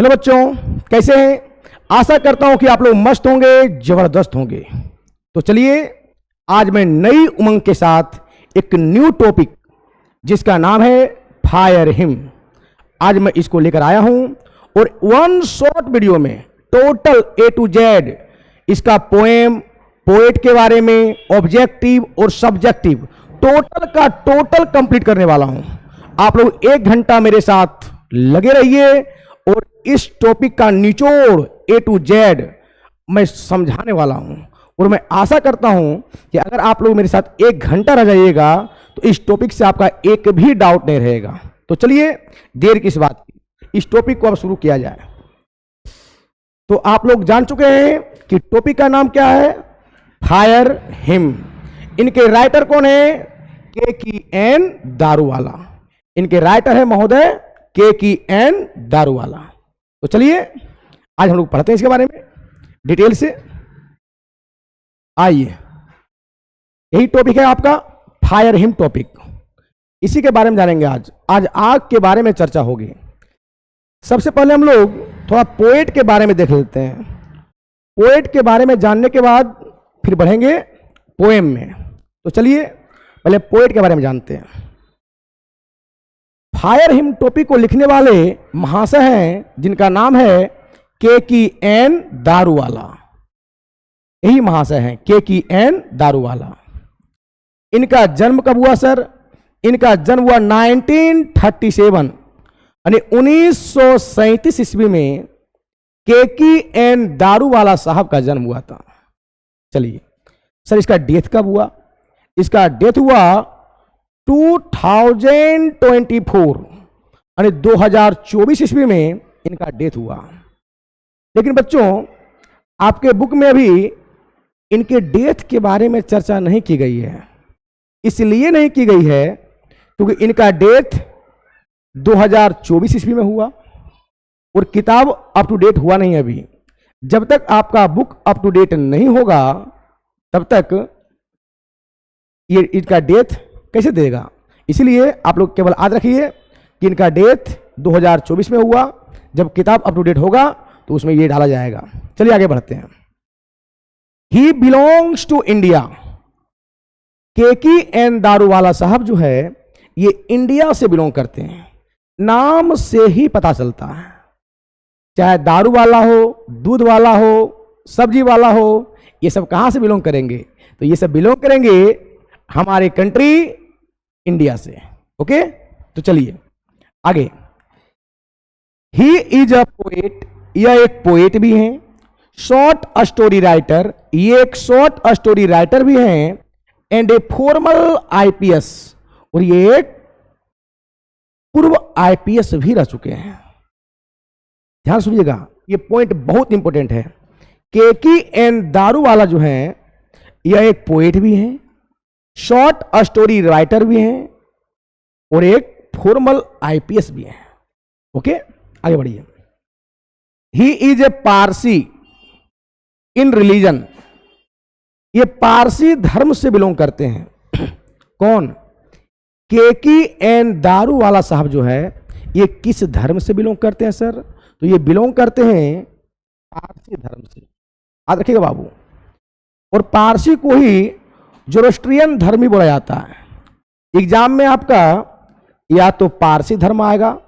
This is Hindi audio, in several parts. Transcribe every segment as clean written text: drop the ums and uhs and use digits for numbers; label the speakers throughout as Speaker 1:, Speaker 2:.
Speaker 1: हेलो बच्चों, कैसे हैं? आशा करता हूं कि आप लोग मस्त होंगे, जबरदस्त होंगे। तो चलिए आज मैं नई उमंग के साथ एक न्यू टॉपिक जिसका नाम है फायर हिम, आज मैं इसको लेकर आया हूं और वन शॉर्ट वीडियो में टोटल ए टू जेड इसका पोएम, पोएट के बारे में, ऑब्जेक्टिव और सब्जेक्टिव टोटल का टोटल कंप्लीट करने वाला हूं। आप लोग 1 घंटा मेरे साथ लगे रहिए और इस टॉपिक का निचोड़ ए टू जेड मैं समझाने वाला हूं और मैं आशा करता हूं कि अगर आप लोग मेरे साथ 1 घंटा रह जाइएगा तो इस टॉपिक से आपका एक भी डाउट नहीं रहेगा। तो चलिए देर किस बात की, इस टॉपिक को अब शुरू किया जाए। तो आप लोग जान चुके हैं कि टॉपिक का नाम क्या है, फायर हिम। इनके राइटर कौन है? के.की.एन. दारूवाला। इनके राइटर है महोदय के.की.एन. दारूवाला। तो चलिए आज हम लोग पढ़ते हैं इसके बारे में डिटेल से। आइए, यही टॉपिक है आपका फायर हिम टॉपिक, इसी के बारे में जानेंगे आज। आज आग के बारे में चर्चा होगी। सबसे पहले हम लोग थोड़ा पोएट के बारे में देख लेते हैं। पोएट के बारे में जानने के बाद फिर बढ़ेंगे पोएम में। तो चलिए पहले पोएट के बारे में जानते हैं। फायर हिम टॉपिक को लिखने वाले महाशय हैं जिनका नाम है के.की.एन. दारूवाला। यही महाशय हैं के.की.एन. दारूवाला। इनका जन्म कब हुआ सर? इनका जन्म हुआ 1937 यानी 1937 ईस्वी में के.की.एन. दारूवाला साहब का जन्म हुआ था। चलिए सर, इसका डेथ कब हुआ? इसका डेथ हुआ 2024 यानी 2024 ईस्वी में इनका डेथ हुआ। लेकिन बच्चों आपके बुक में अभी इनके डेथ के बारे में चर्चा नहीं की गई है। इसलिए नहीं की गई है क्योंकि इनका डेथ 2024 ईस्वी में हुआ और किताब अप टू डेट हुआ नहीं अभी। जब तक आपका बुक अप टू डेट नहीं होगा तब तक ये इनका डेथ कैसे देगा। इसलिए आप लोग केवल याद रखिए कि इनका डेथ 2024 में हुआ। जब किताब अप टू डेट होगा तो उसमें ये डाला जाएगा। चलिए आगे बढ़ते हैं। He belongs to India. Keki N. Daruwalla साहब जो है ये इंडिया से बिलोंग करते हैं। नाम से ही पता चलता है, चाहे दारू वाला हो, दूध वाला हो, सब्जी वाला हो, ये सब कहां से बिलोंग करेंगे? तो ये सब बिलोंग करेंगे हमारे कंट्री इंडिया से। ओके, तो चलिए आगे। ही इज अ पोएट, यह एक पोएट भी हैं। शॉर्ट स्टोरी राइटर, ये एक शॉर्ट स्टोरी राइटर भी हैं। एंड ए फॉर्मल आईपीएस, और ये एक पूर्व आईपीएस भी रह चुके हैं। ध्यान सुनिएगा, ये पॉइंट बहुत इंपॉर्टेंट है। के.की.एन. दारूवाला जो हैं यह एक पोएट भी हैं, शॉर्ट स्टोरी राइटर भी हैं और एक फॉर्मल आईपीएस भी हैं। ओके, आगे बढ़िए। ही is A Parsi in religion, ये पारसी धर्म से बिलोंग करते हैं। कौन? के.की.एन. दारूवाला साहब जो है ये किस धर्म से बिलोंग करते हैं सर? तो ये बिलोंग करते हैं पारसी धर्म से। याद रखिएगा बाबू। और पारसी को ही जोरोस्ट्रियन धर्म ही बोला जाता है। एग्जाम में आपका या तो पारसी धर्म आएगा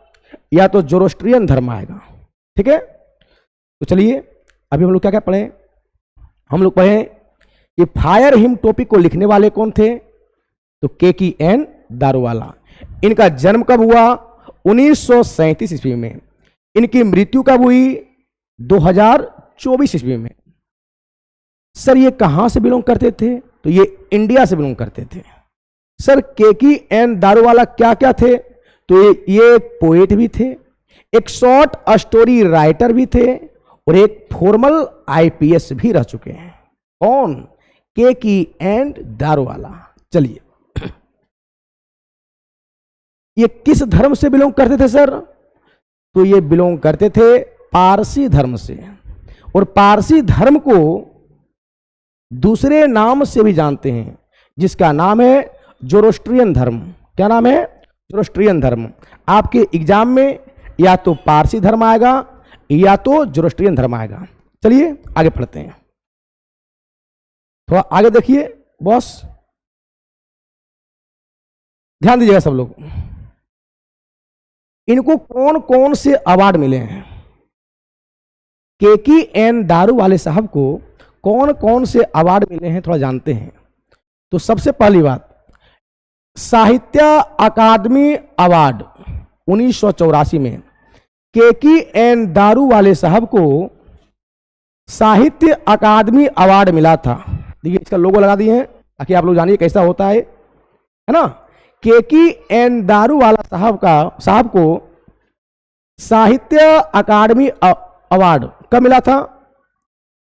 Speaker 1: या तो जोरोस्ट्रियन धर्म आएगा। ठीक है, तो चलिए अभी हम लोग क्या क्या पढ़े। हम लोग पढ़े कि फायर हिम टॉपिक को लिखने वाले कौन थे? तो के.की.एन. दारूवाला। इनका जन्म कब हुआ? 1937 ईस्वी में। इनकी मृत्यु कब हुई? 2024 ईस्वी में। सर ये कहां से बिलोंग करते थे? तो ये इंडिया से बिलोंग करते थे। सर के.की.एन. दारूवाला क्या क्या थे? तो ये एक पोएट भी थे, एक शॉर्ट स्टोरी राइटर भी थे और एक फॉर्मल आईपीएस भी रह चुके हैं। कौन? के.की.एन. दारूवाला। चलिए ये किस धर्म से बिलोंग करते थे सर? तो ये बिलोंग करते थे पारसी धर्म से। और पारसी धर्म को दूसरे नाम से भी जानते हैं जिसका नाम है जोरोस्ट्रियन धर्म। क्या नाम है? जोरोस्ट्रियन धर्म। आपके एग्जाम में या तो पारसी धर्म आएगा या तो जोरोस्ट्रियन धर्म आएगा। चलिए आगे पढ़ते हैं, थोड़ा आगे देखिए बॉस, ध्यान दीजिएगा सब लोग। इनको कौन कौन से अवार्ड मिले हैं? केकी एन दारू वाले साहब को कौन कौन से अवार्ड मिले हैं थोड़ा जानते हैं। तो सबसे पहली बात, साहित्य अकादमी अवार्ड 1984 में केकी एन दारू वाले साहब को साहित्य अकादमी अवार्ड मिला था। देखिए इसका लोगो लगा दिए हैं ताकि आप लोग जानिए कैसा होता है ना। केकी एन दारू वाला साहब को साहित्य अकादमी अवार्ड कब मिला था?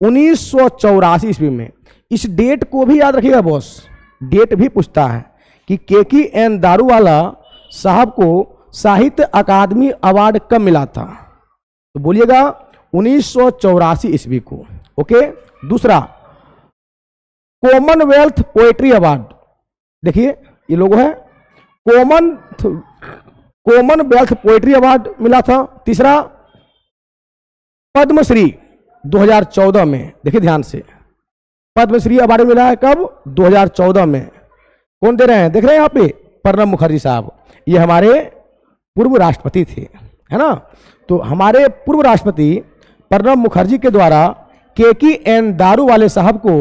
Speaker 1: 1984 ईस्वी में। इस डेट को भी याद रखिएगा बॉस, डेट भी पूछता है कि केकी एन दारू वाला साहब को साहित्य अकादमी अवार्ड कब मिला था, तो बोलिएगा 1984 ईस्वी को। ओके, दूसरा कॉमनवेल्थ पोएट्री अवार्ड, देखिए ये लोगो है, कॉमनवेल्थ पोएट्री अवार्ड मिला था। तीसरा पद्मश्री 2014 में, देखिए ध्यान से, पद्मश्री अवार्ड मिला है कब? 2014 में। कौन दे रहे हैं? देख रहे हैं यहाँ पे, प्रणब मुखर्जी साहब, ये हमारे पूर्व राष्ट्रपति थे, है ना। तो हमारे पूर्व राष्ट्रपति प्रणब मुखर्जी के द्वारा केकी एन दारू वाले साहब को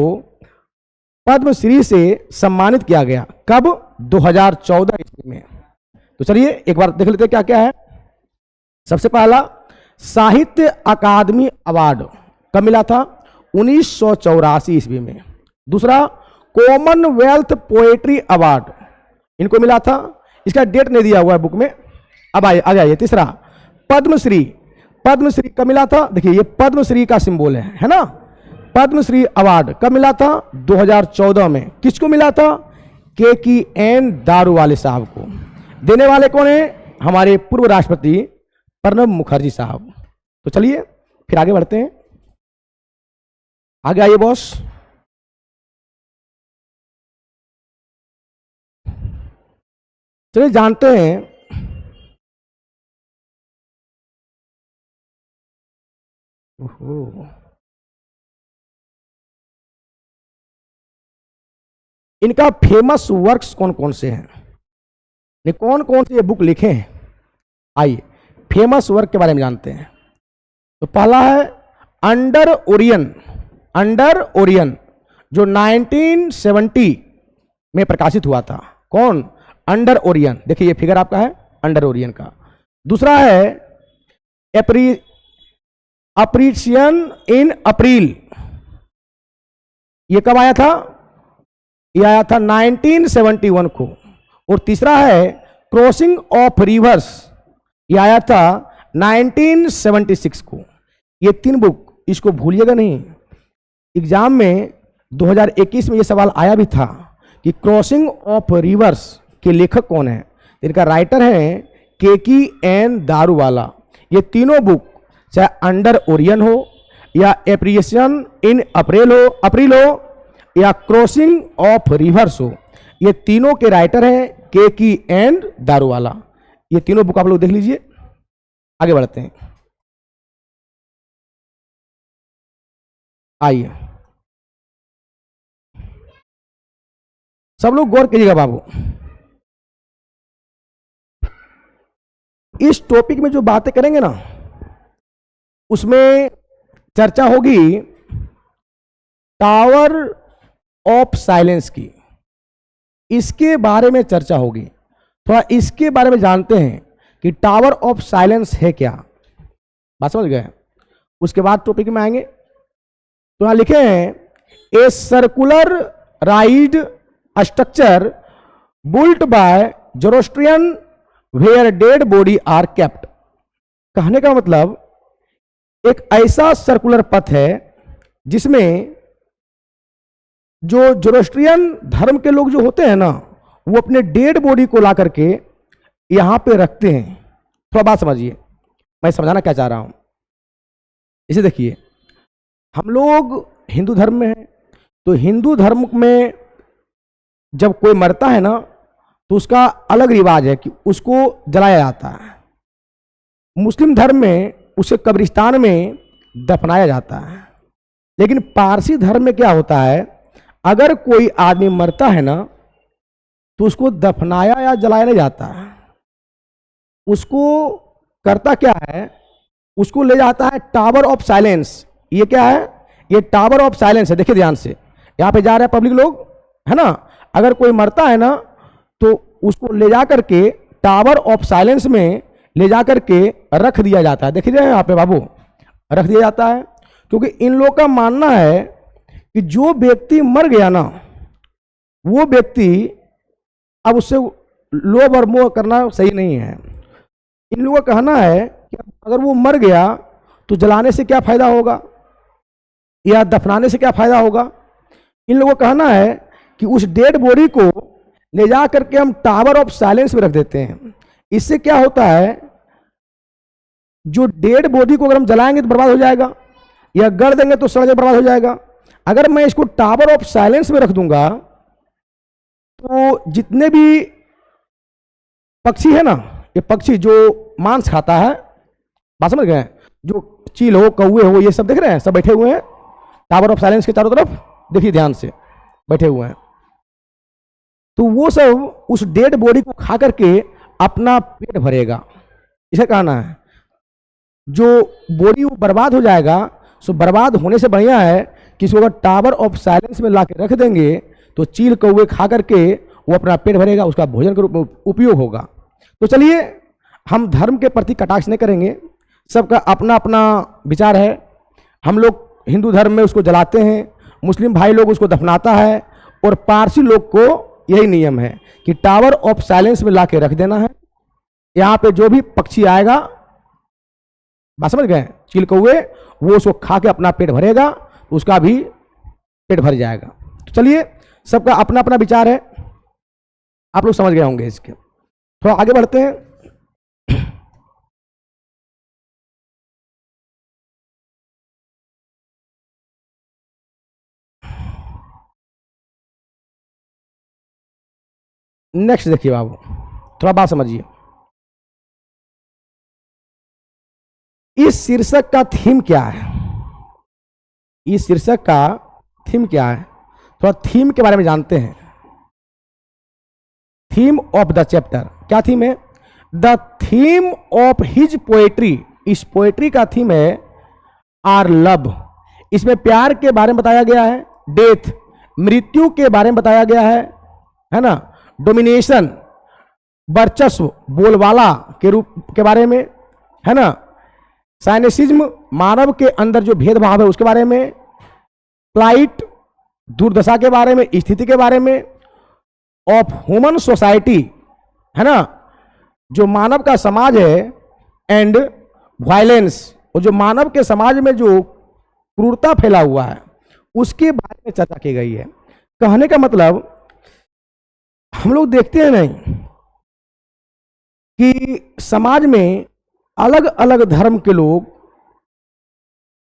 Speaker 1: पद्मश्री से सम्मानित किया गया कब? 2014 ईस्वी में। तो चलिए एक बार देख लेते हैं क्या क्या है। सबसे पहला साहित्य अकादमी अवार्ड कब मिला था? 1984 ईस्वी में। दूसरा कॉमनवेल्थ पोएट्री अवार्ड इनको मिला था, इसका डेट नहीं दिया हुआ है बुक में, अब आइए आ जाइए। तीसरा पद्मश्री, पद्मश्री कब मिला था? देखिए ये पद्मश्री का सिंबल है ना। पद्मश्री अवार्ड कब मिला था? 2014 में। किसको मिला था? केकी एन दारू वाले साहब को। देने वाले कौन है? हमारे पूर्व राष्ट्रपति प्रणब मुखर्जी साहब। तो चलिए फिर आगे बढ़ते हैं, आगे आइए बॉस। चलिए जानते हैं इनका फेमस वर्क्स कौन कौन से हैं, कौन कौन से ये बुक लिखे हैं। आइए फेमस वर्क के बारे में जानते हैं। तो पहला है अंडर ओरियन, अंडर ओरियन जो 1970 में प्रकाशित हुआ था। कौन? अंडर ओरियन, देखिए ये फिगर आपका है अंडर ओरियन का। दूसरा है अप्रिशिएशन इन अप्रैल, ये कब आया था? ये आया था 1971 को। और तीसरा है क्रॉसिंग ऑफ रिवर्स, ये आया था 1976 को। ये तीन बुक, इसको भूलिएगा नहीं, एग्जाम में 2021 में ये सवाल आया भी था कि क्रॉसिंग ऑफ रिवर्स के लेखक कौन है। इनका राइटर है केकी एन दारू वाला। ये तीनों बुक चाहे अंडर ओरियन हो या एप्रिसिएशन इन अप्रैल हो या क्रॉसिंग ऑफ रिवर्स हो, ये तीनों के राइटर हैं केकी एन दारू वाला। ये तीनों बुक आप लोग देख लीजिए। आगे बढ़ते हैं, आइए सब लोग गौर कीजिएगा बाबू। इस टॉपिक में जो बातें करेंगे ना, उसमें चर्चा होगी टावर ऑफ साइलेंस की, इसके बारे में चर्चा होगी। थोड़ा इसके बारे में जानते हैं कि टावर ऑफ साइलेंस है क्या, बात समझ गए। उसके बाद टॉपिक में आएंगे। तो यहां लिखे हैं a circular raised structure built by Zoroastrian where dead body are kept. कहने का मतलब एक ऐसा सर्कुलर पथ है जिसमें जो जोरोस्ट्रियन धर्म के लोग जो होते हैं ना, वो अपने डेड बॉडी को ला करके यहां पे रखते हैं। थोड़ा बात समझिए, मैं समझाना क्या चाह रहा हूं। इसे देखिए, हम लोग हिंदू धर्म में हैं, तो हिंदू धर्म में जब कोई मरता है ना, तो उसका अलग रिवाज है कि उसको जलाया जाता है। मुस्लिम धर्म में उसे कब्रिस्तान में दफनाया जाता है। लेकिन पारसी धर्म में क्या होता है, अगर कोई आदमी मरता है ना तो उसको दफनाया या जलाया नहीं जाता है। उसको करता क्या है, उसको ले जाता है टावर ऑफ साइलेंस। ये क्या है, ये टावर ऑफ साइलेंस है। देखिए ध्यान से, यहाँ पे जा रहे हैं पब्लिक लोग, है ना। अगर कोई मरता है ना तो उसको ले जा करके टावर ऑफ साइलेंस में ले जा करके रख दिया जाता है। देखिए यहाँ पे बाबू, रख दिया जाता है, क्योंकि इन लोगों का मानना है कि जो व्यक्ति मर गया ना, वो व्यक्ति अब उससे लोभ और मोह करना सही नहीं है। इन लोगों का कहना है कि अगर वो मर गया तो जलाने से क्या फायदा होगा या दफनाने से क्या फायदा होगा। इन लोगों का कहना है कि उस डेड बॉडी को ले जा करके हम टावर ऑफ साइलेंस में रख देते हैं। इससे क्या होता है, जो डेड बॉडी को अगर हम जलाएंगे तो बर्बाद हो जाएगा, या गड़ देंगे तो सड़ के बर्बाद हो जाएगा। अगर मैं इसको टावर ऑफ साइलेंस में रख दूंगा तो जितने भी पक्षी है ना, ये पक्षी जो मांस खाता है, बात समझ गए, जो चील हो, कौवे हो, ये सब देख रहे हैं, सब बैठे हुए हैं टावर ऑफ साइलेंस के चारों तरफ। देखिए ध्यान से, बैठे हुए हैं। तो वो सब उस डेड बॉडी को खा करके अपना पेट भरेगा। इसे कहना है जो बॉडी वो बर्बाद हो जाएगा, सो बर्बाद होने से बढ़िया है कि इसको अगर टावर ऑफ साइलेंस में ला के रख देंगे तो चील कौवे खा करके वो अपना पेट भरेगा, उसका भोजन का उपयोग होगा। तो चलिए, हम धर्म के प्रति कटाक्ष नहीं करेंगे, सबका अपना अपना विचार है। हम लोग हिंदू धर्म में उसको जलाते हैं, मुस्लिम भाई लोग उसको दफनाता है, और पारसी लोग को यही नियम है कि टावर ऑफ साइलेंस में ला के रख देना है। यहाँ पे जो भी पक्षी आएगा, बात समझ गए, चील कौवे, वो उसको खा के अपना पेट भरेगा, तो उसका भी पेट भर जाएगा। तो चलिए, सबका अपना अपना विचार है, आप लोग समझ गए होंगे। इसके थोड़ा आगे बढ़ते हैं। नेक्स्ट देखिए बाबू, थोड़ा बात समझिए। इस शीर्षक का थीम क्या है, इस शीर्षक का थीम क्या है, थोड़ा थीम के बारे में जानते हैं। थीम ऑफ द चैप्टर, क्या थीम है, the theme of his poetry. इस पोएट्री का थीम है आर लव। इसमें प्यार के बारे में बताया गया है, डेथ, मृत्यु के बारे में बताया गया है ना, डोमिनेशन, वर्चस्व, बोलबाला के रूप के बारे में, है ना, साइनिसिज्म, मानव के अंदर जो भेदभाव है उसके बारे में, प्लाइट, दुर्दशा के बारे में, स्थिति के बारे में, ऑफ ह्यूमन सोसाइटी, है ना, जो मानव का समाज है, एंड वायलेंस, और जो मानव के समाज में जो क्रूरता फैला हुआ है उसके बारे में चर्चा की गई है। कहने का मतलब, हम लोग देखते हैं नहीं कि समाज में अलग अलग धर्म के लोग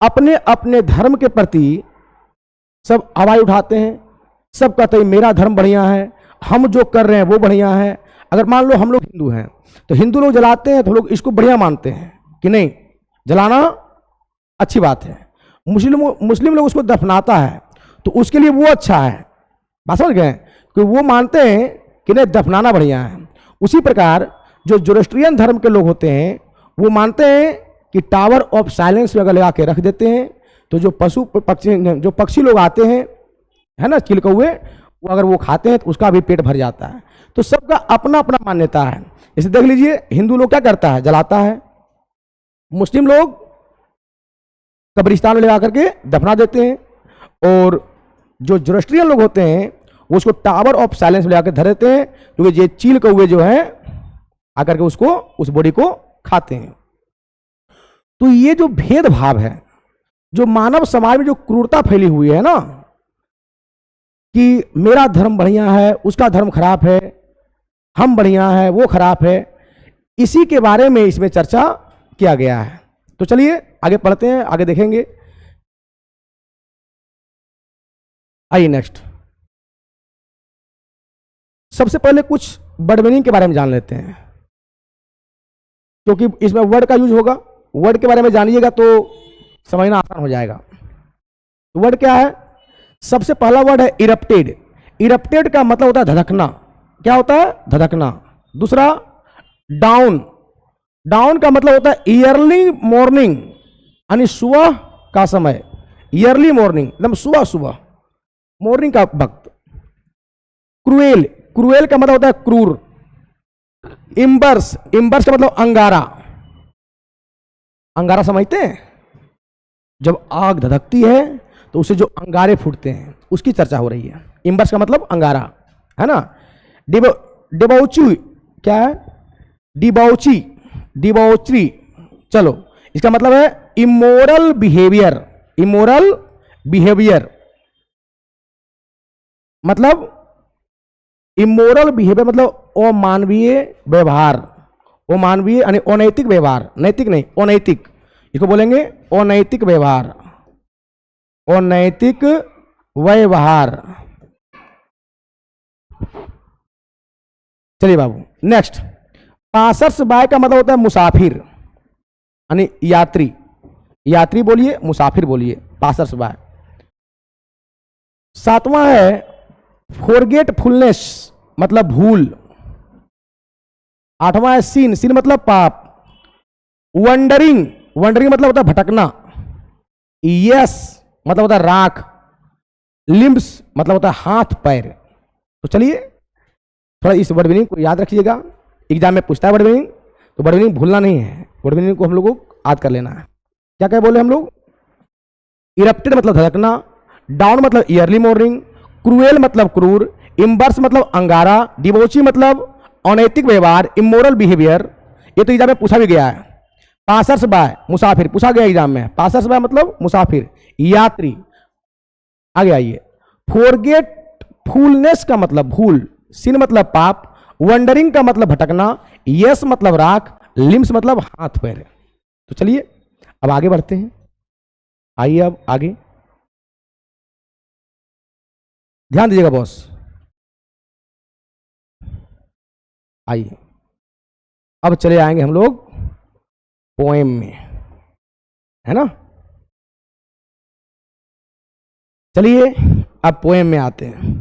Speaker 1: अपने अपने धर्म के प्रति सब आवाज उठाते हैं, सब कहते हैं मेरा धर्म बढ़िया है, हम जो कर रहे हैं वो बढ़िया है। अगर मान लो हम लोग हिंदू हैं तो हिंदू लोग जलाते हैं तो लोग इसको बढ़िया मानते हैं कि नहीं, जलाना अच्छी बात है। मुस्लिम लोग उसको दफनाता है तो उसके लिए वो अच्छा है, बात समझ गए, कि वो मानते हैं कि नहीं दफनाना बढ़िया है। उसी प्रकार जो जोरोस्ट्रियन धर्म के लोग होते हैं वो मानते हैं कि टावर ऑफ साइलेंस में अगर लगा के रख देते हैं तो जो पक्षी लोग आते हैं, है ना, चिल कौवे, वो अगर वो खाते हैं तो उसका भी पेट भर जाता है। तो सबका अपना अपना मान्यता है। इसे देख लीजिए, हिंदू लोग क्या करता है, जलाता है, मुस्लिम लोग कब्रिस्तान में लगा करके दफना देते हैं, और जो जोरोस्ट्रियन लोग होते हैं वो उसको टावर ऑफ साइलेंस में लगा कर धर देते हैं, क्योंकि ये चील कौवे जो है आकर के उसको, उस बॉडी को खाते हैं। तो ये जो भेदभाव है, जो मानव समाज में जो क्रूरता फैली हुई है ना, कि मेरा धर्म बढ़िया है, उसका धर्म खराब है, हम बढ़िया है, वो खराब है, इसी के बारे में इसमें चर्चा किया गया है। तो चलिए आगे पढ़ते हैं, आगे देखेंगे। आइए नेक्स्ट, सबसे पहले कुछ वर्ड मीनिंग के बारे में जान लेते हैं, क्योंकि इसमें वर्ड का यूज होगा, वर्ड के बारे में जानिएगा तो समझना आसान हो जाएगा। वर्ड क्या है? सबसे पहला वर्ड है इरप्टेड। इरप्टेड का मतलब होता है धधकना। क्या होता है? धधकना। दूसरा डाउन। डाउन का मतलब होता है ईयरली मॉर्निंग, यानी सुबह का समय। ईयरली मॉर्निंग एकदम सुबह सुबह, मॉर्निंग का वक्त। क्रूएल। क्रूएल का मतलब होता है क्रूर। इम्बर्स। इम्बर्स का मतलब अंगारा। अंगारा समझते हैं? जब आग धधकती है तो उससे जो अंगारे फूटते हैं उसकी चर्चा हो रही है। इम्बर्स का मतलब अंगारा, है ना। डिबौची क्या है? डिबौची, डिबौचरी। चलो, इसका मतलब है इमोरल बिहेवियर। इमोरल बिहेवियर मतलब, इमोरल बिहेवियर मतलब अमानवीय व्यवहार। अमानवीय यानी अनैतिक व्यवहार, नैतिक नहीं, अनैतिक। इसको बोलेंगे अनैतिक व्यवहार। अनैतिक व्यवहार। चलिए बाबू, नेक्स्ट। पासर्स बाय का मतलब होता है मुसाफिर, यानी यात्री। यात्री बोलिए, मुसाफिर बोलिए, पासर्स बाय। सातवां है फॉरगेटफुलनेस, मतलब भूल। आठवां है सीन। सीन मतलब पाप। वंडरिंग। वंडरिंग मतलब होता है भटकना। यस मतलब होता है राख। लिम्स मतलब होता है हाथ पैर। तो चलिए थोड़ा इस वर्ड मीनिंग को याद रखिएगा, एग्जाम में पूछता है वर्ड मीनिंग, तो वर्ड मीनिंग भूलना नहीं है। वर्ड मीनिंग को हम लोगों को याद कर लेना है। क्या क्या बोले हम लोग? इरप्टेड मतलब धड़कना, डाउन मतलब ईयरली मॉर्निंग, क्रूएल मतलब क्रूर, इम्बर्स मतलब अंगारा, डिबोची मतलब अनैतिक व्यवहार, इमोरल बिहेवियर। ये तो एग्जाम में पूछा भी गया है। पासर्स बाय मुसाफिर पूछा गया एग्जाम में। पासर्स बाय मतलब मुसाफिर, यात्री। आगे आइए। फॉरगेटफुलनेस का मतलब भूल, सिन मतलब पाप, वंडरिंग का मतलब भटकना, यस मतलब राख, लिम्स मतलब हाथ पैर। तो चलिए अब आगे बढ़ते हैं। आइए अब आगे ध्यान दीजिएगा बॉस। आइए अब चले आएंगे हम लोग पोएम में, है ना। चलिए अब पोएम में आते हैं।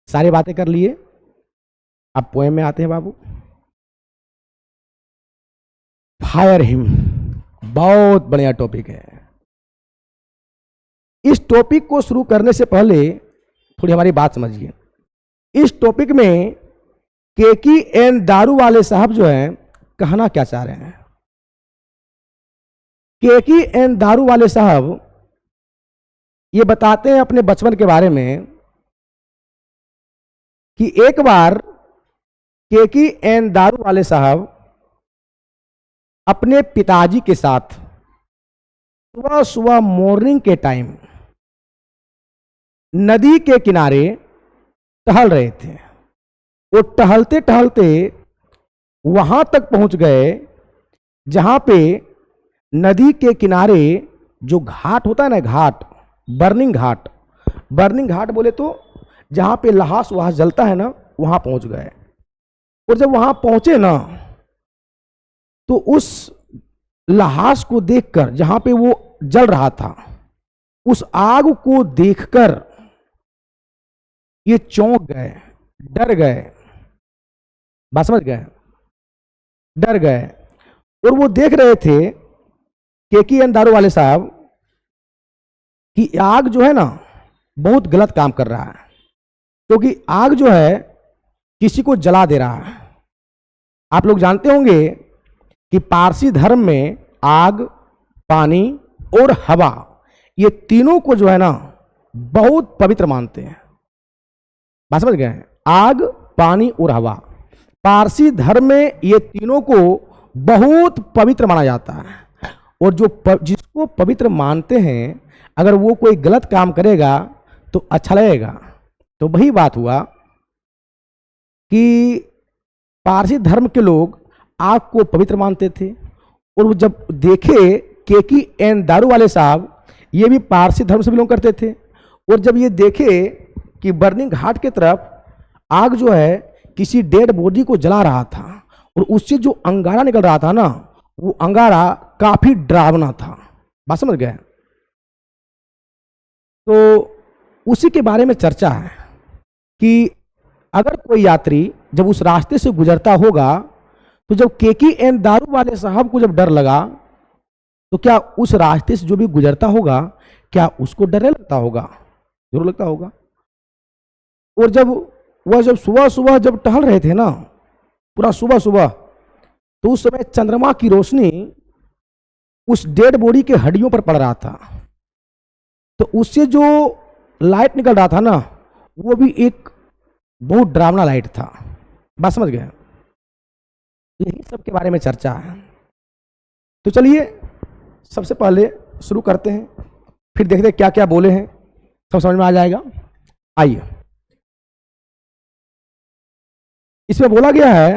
Speaker 1: सारी बातें कर लिए, अब पोएम में आते हैं बाबू। फायर हिम, बहुत बढ़िया टॉपिक है। इस टॉपिक को शुरू करने से पहले थोड़ी हमारी बात समझिए। इस टॉपिक में केकी एन दारू वाले साहब जो हैं कहना क्या चाह रहे हैं? केकी एन दारू वाले साहब ये बताते हैं अपने बचपन के बारे में कि एक बार केकी एन दारू वाले साहब अपने पिताजी के साथ सुबह सुबह मॉर्निंग के टाइम नदी के किनारे टहल रहे थे। वो टहलते टहलते वहां तक पहुंच गए जहां पे नदी के किनारे जो घाट होता है ना, घाट, बर्निंग घाट। बर्निंग घाट बोले तो जहां पे लहास वहास जलता है ना, वहां पहुंच गए। और जब वहां पहुंचे ना तो उस लहास को देखकर, जहां पे वो जल रहा था, उस आग को देखकर ये चौंक गए, डर गए। बात समझ गए? डर गए। और वो देख रहे थे केकी एन दारू वाले साहब कि आग जो है ना बहुत गलत काम कर रहा है, क्योंकि आग जो है किसी को जला दे रहा है। आप लोग जानते होंगे कि पारसी धर्म में आग, पानी और हवा, ये तीनों को जो है ना बहुत पवित्र मानते हैं। बात समझ गए? आग, पानी और हवा, पारसी धर्म में ये तीनों को बहुत पवित्र माना जाता है। और जो जिसको पवित्र मानते हैं, अगर वो कोई गलत काम करेगा तो अच्छा लगेगा। तो वही बात हुआ कि पारसी धर्म के लोग आग को पवित्र मानते थे। और वो जब देखे केकी एन दारू वाले साहब, ये भी पारसी धर्म से बिलोंग करते थे, और जब ये देखे कि बर्निंग घाट की तरफ आग जो है किसी डेड बॉडी को जला रहा था और उससे जो अंगारा निकल रहा था ना, वो अंगारा काफी डरावना था। बात समझ गए? तो उसी के बारे में चर्चा है कि अगर कोई यात्री जब उस रास्ते से गुजरता होगा तो जब KKN दारू वाले साहब को जब डर लगा तो क्या उस रास्ते से जो भी गुजरता होगा क्या उसको डर लगता होगा? जरूर लगता होगा। और जब सुबह सुबह जब टहल रहे थे ना, पूरा सुबह सुबह, तो उस समय चंद्रमा की रोशनी उस डेड बॉडी के हड्डियों पर पड़ रहा था, तो उससे जो लाइट निकल रहा था ना, वो भी एक बहुत डरावना लाइट था। बात समझ गए? यही सब के बारे में चर्चा है। तो चलिए सबसे पहले शुरू करते हैं, फिर देखते हैं क्या क्या बोले हैं, सब समझ में आ जाएगा। आइए, इसमें बोला गया है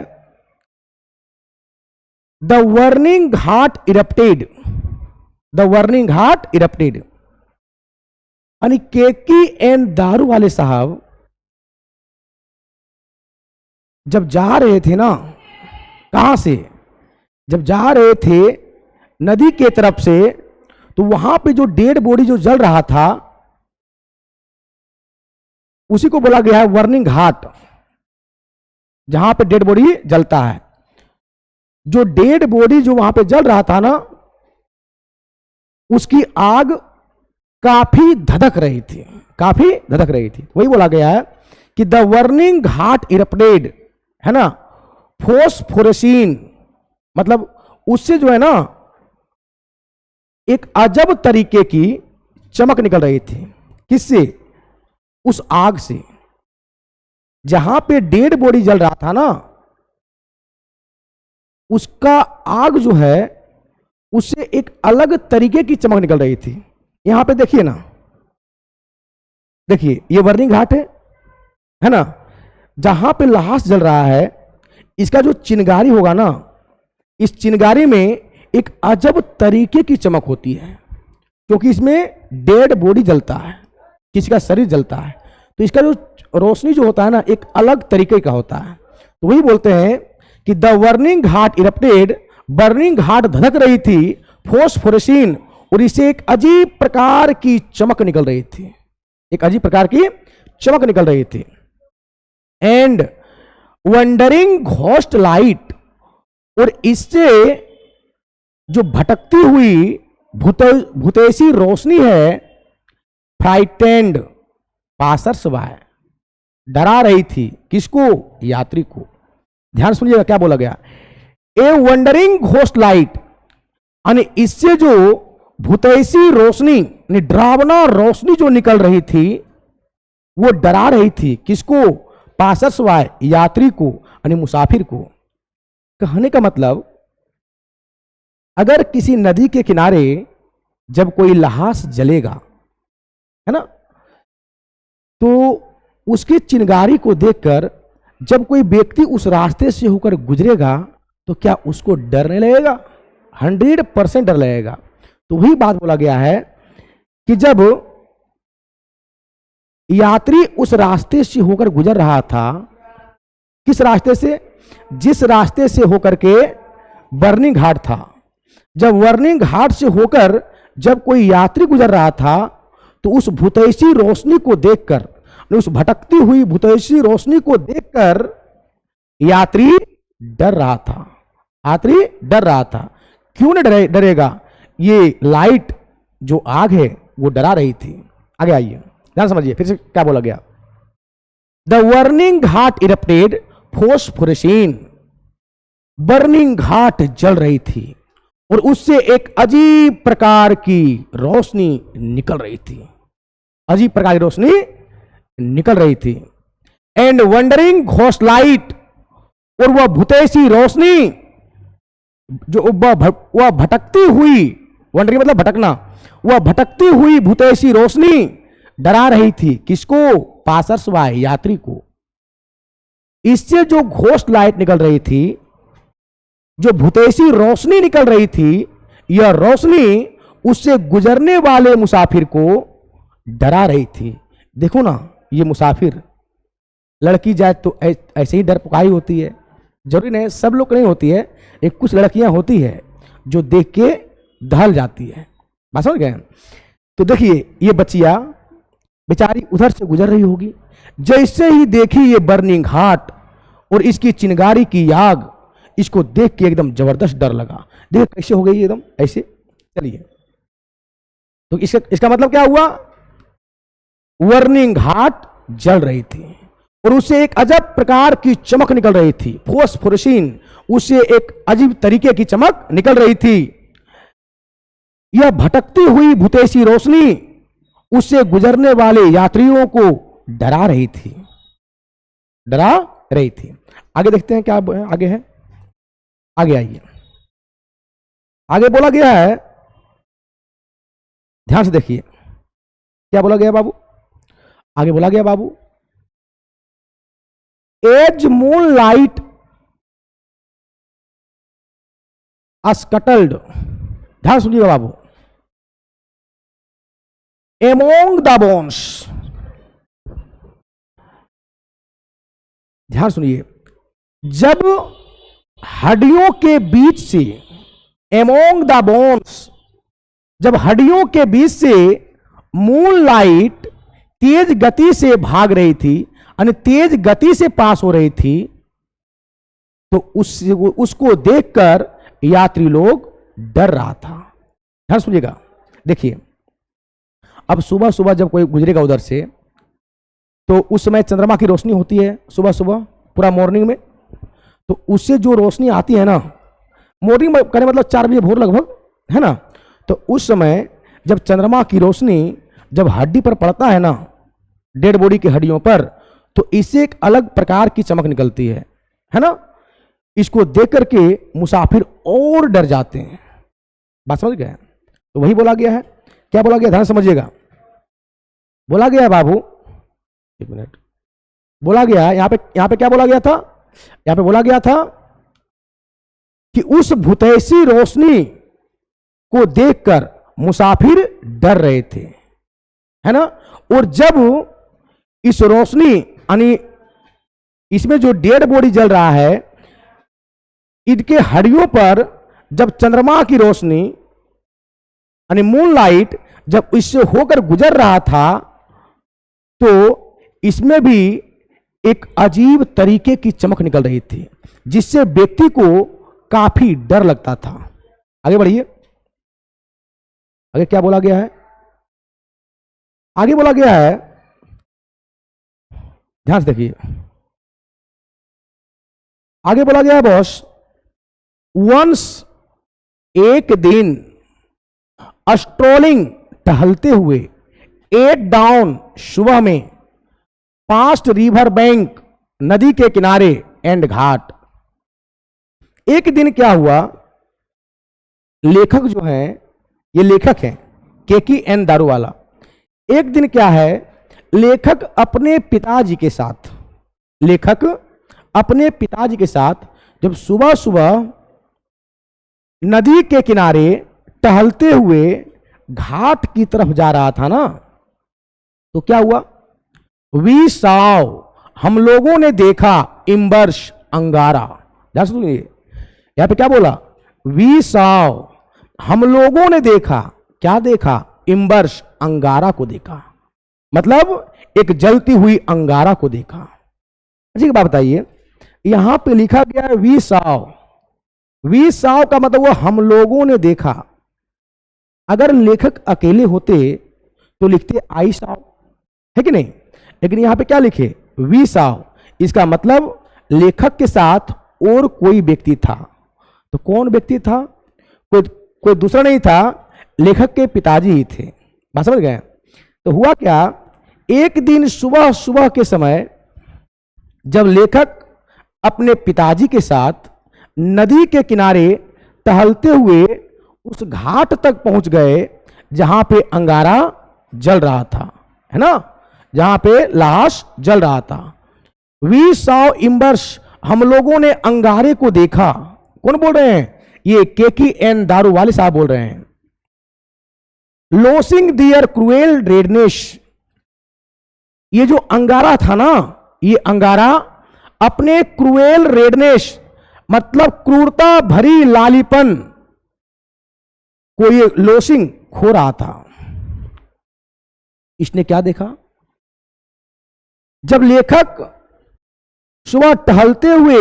Speaker 1: the burning heart erupted, the burning heart erupted. यानी KKN दारू वाले साहब जब जा रहे थे ना, कहां से? जब जा रहे थे नदी के तरफ से, तो वहां पे जो डेड बॉडी जो जल रहा था उसी को बोला गया है वर्निंग हार्ट, जहां पे डेड बॉडी जलता है। जो डेड बॉडी जो वहां पे जल रहा था ना, उसकी आग काफी धधक रही थी, काफी धधक रही थी। वही बोला गया है कि द वर्निंग हार्ट इरप्टेड, है ना, फोस्फोरेसिन, मतलब उससे जो है ना एक अजब तरीके की चमक निकल रही थी। किससे? उस आग से। जहां पे डेड बॉडी जल रहा था ना, उसका आग जो है उससे एक अलग तरीके की चमक निकल रही थी। यहां पे देखिए ना, देखिए ये बर्निंग घाट है ना, जहां पे लाश जल रहा है, इसका जो चिंगारी होगा ना, इस चिंगारी में एक अजब तरीके की चमक होती है, क्योंकि इसमें डेड बॉडी जलता है, किसी का शरीर जलता है, तो इसका जो रोशनी जो होता है ना एक अलग तरीके का होता है। तो वही बोलते हैं कि the burning heart erupted, burning heart धधक रही थी, फोस्फोरेसिन, और इसे एक अजीब प्रकार की चमक निकल रही थी, एक अजीब प्रकार की चमक निकल रही थी। एंड वंडरिंग घोस्ट लाइट, और इससे जो भटकती हुई भूतेशी रोशनी है, फ्राइटेंड पासर्स बाय, डरा रही थी। किसको? यात्री को। ध्यान सुनिएगा क्या बोला गया, ए वंडरिंग घोस्ट लाइट, यानी इससे जो भूतेशी रोशनी, डरावना रोशनी जो निकल रही थी, वो डरा रही थी। किसको? पासर्स बाय, यात्री को, यानी मुसाफिर को। कहने का मतलब, अगर किसी नदी के किनारे जब कोई लाश जलेगा, है ना, तो उसकी चिंगारी को देखकर जब कोई व्यक्ति उस रास्ते से होकर गुजरेगा तो क्या उसको डर नहीं लगेगा? 100% डर लगेगा। तो वही बात बोला गया है कि जब यात्री उस रास्ते से होकर गुजर रहा था, किस रास्ते से? जिस रास्ते से होकर के बर्निंग घाट था, जब बर्निंग घाट से होकर जब कोई यात्री गुजर रहा था, तो उस भूतेशी रोशनी को देखकर, उस भटकती हुई भूतेशी रोशनी को देखकर यात्री डर रहा था। यात्री डर रहा था। क्यों नहीं डरेगा? ये लाइट जो आग है वो डरा रही थी। आगे आइए, ध्यान समझिए फिर से क्या बोला गया। The burning ghat erupted phosphorescence, burning ghat जल रही थी और उससे एक अजीब प्रकार की रोशनी निकल रही थी, अजीब प्रकार की रोशनी निकल रही थी। एंड वंडरिंग घोस्ट लाइट, और वह भूतेशी रोशनी जो वह भटकती हुई, वंडरिंग मतलब भटकना, वह भटकती हुई भूतेशी रोशनी डरा रही थी। किसको? पासर्स बाय, यात्री को। इससे जो घोस्ट लाइट निकल रही थी, जो भूतेशी रोशनी निकल रही थी, यह रोशनी उससे गुजरने वाले मुसाफिर को डरा रही थी। देखो ना, ये मुसाफिर, लड़की जाए तो ऐसे ही डर पुकारी होती है, जरूरी नहीं सब लोग नहीं होती है, एक कुछ लड़कियां होती है जो देख के दहल जाती है। बात समझ गए? तो देखिए ये बच्चिया बेचारी उधर से गुजर रही होगी, जैसे ही देखी ये बर्निंग घाट और इसकी चिंगारी की आग, इसको देख के एकदम जबरदस्त डर लगा। देखिए कैसे हो गई एकदम ऐसे। चलिए तो इसका मतलब क्या हुआ? बर्निंग घाट जल रही थी और उससे एक अजब प्रकार की चमक निकल रही थी, फोस्फोरेसिन, उससे एक अजीब तरीके की चमक निकल रही थी। यह भटकती हुई भूतेसी रोशनी उससे गुजरने वाले यात्रियों को डरा रही थी, डरा रही थी। आगे देखते हैं क्या आगे है। आगे आइए, आगे बोला गया है, ध्यान से देखिए क्या बोला गया बाबू। आगे बोला गया बाबू, एज मून लाइट स्कटल्ड, ध्यान सुनिएगा बाबू, एमोंग द बोन्स, ध्यान सुनिए, जब हड्डियों के बीच से, एमोंग द बोन्स, जब हड्डियों के बीच से मून लाइट तेज गति से भाग रही थी, यानी तेज गति से पास हो रही थी, तो उसको देखकर यात्री लोग डर रहा था। ध्यान सुनिएगा, देखिए अब सुबह सुबह जब कोई गुजरेगा उधर से, तो उस समय चंद्रमा की रोशनी होती है सुबह सुबह पूरा मॉर्निंग में, तो उससे जो रोशनी आती है ना, मॉर्निंग में कहने मतलब 4 बजे भोर लगभग, है ना, तो उस समय जब चंद्रमा की रोशनी जब हड्डी पर पड़ता है ना, डेड बॉडी की हड्डियों पर, तो इससे एक अलग प्रकार की चमक निकलती है ना। इसको देख करके मुसाफिर और डर जाते हैं। बात समझ गए? तो वही बोला गया है। क्या बोला गया, ध्यान समझिएगा। बोला गया बाबू, एक मिनट, बोला गया यहां पे क्या बोला गया था? यहां पे बोला गया था कि उस भूतैसी रोशनी को देखकर मुसाफिर डर रहे थे, है ना। और जब इस रोशनी यानी इसमें जो डेड बॉडी जल रहा है, इनके हड्डियों पर जब चंद्रमा की रोशनी यानी मून लाइट जब इससे होकर गुजर रहा था, तो इसमें भी एक अजीब तरीके की चमक निकल रही थी, जिससे व्यक्ति को काफी डर लगता था। आगे बढ़िए, आगे क्या बोला गया है? आगे बोला गया है, ध्यान से देखिए, आगे बोला गया है बॉस, वंस एक दिन स्ट्रोलिंग टहलते हुए 8 डाउन सुबह में पास्ट रिवर बैंक नदी के किनारे एंड घाट। एक दिन क्या हुआ, लेखक जो है, ये लेखक है केकी एन दारूवाला। एक दिन क्या है, लेखक अपने पिताजी के साथ, लेखक अपने पिताजी के साथ जब सुबह सुबह नदी के किनारे टहलते हुए घाट की तरफ जा रहा था ना, तो क्या हुआ, वी साव, हम लोगों ने देखा, इम्बर्श, अंगारा। ध्यान सुनिए, यहां पे क्या बोला, वी साव, हम लोगों ने देखा, क्या देखा, इम्बर्श, अंगारा को देखा, मतलब एक जलती हुई अंगारा को देखा। अच्छी बात बताइए, यहां पे लिखा गया है वी साव, वी साव का मतलब वो हम लोगों ने देखा। अगर लेखक अकेले होते तो लिखते आई साव, है कि नहीं, लेकिन यहां पे क्या लिखे, वी साव, इसका मतलब लेखक के साथ और कोई व्यक्ति था। तो कौन व्यक्ति था, कोई दूसरा नहीं था, लेखक के पिताजी ही थे। बात समझ गए? तो हुआ क्या, एक दिन सुबह सुबह के समय जब लेखक अपने पिताजी के साथ नदी के किनारे टहलते हुए उस घाट तक पहुंच गए जहां पे अंगारा जल रहा था, है ना, जहां पे लाश जल रहा था। वी सॉ इम्बर्स, हम लोगों ने अंगारे को देखा। कौन बोल रहे हैं, ये केकी एन दारूवाले साहब बोल रहे हैं। लोसिंग दियर क्रूएल रेडनेस, ये जो अंगारा था ना, ये अंगारा अपने क्रूएल रेडनेस मतलब क्रूरता भरी लालीपन कोई लोशिंग खो रहा था। इसने क्या देखा? जब लेखक सुबह टहलते हुए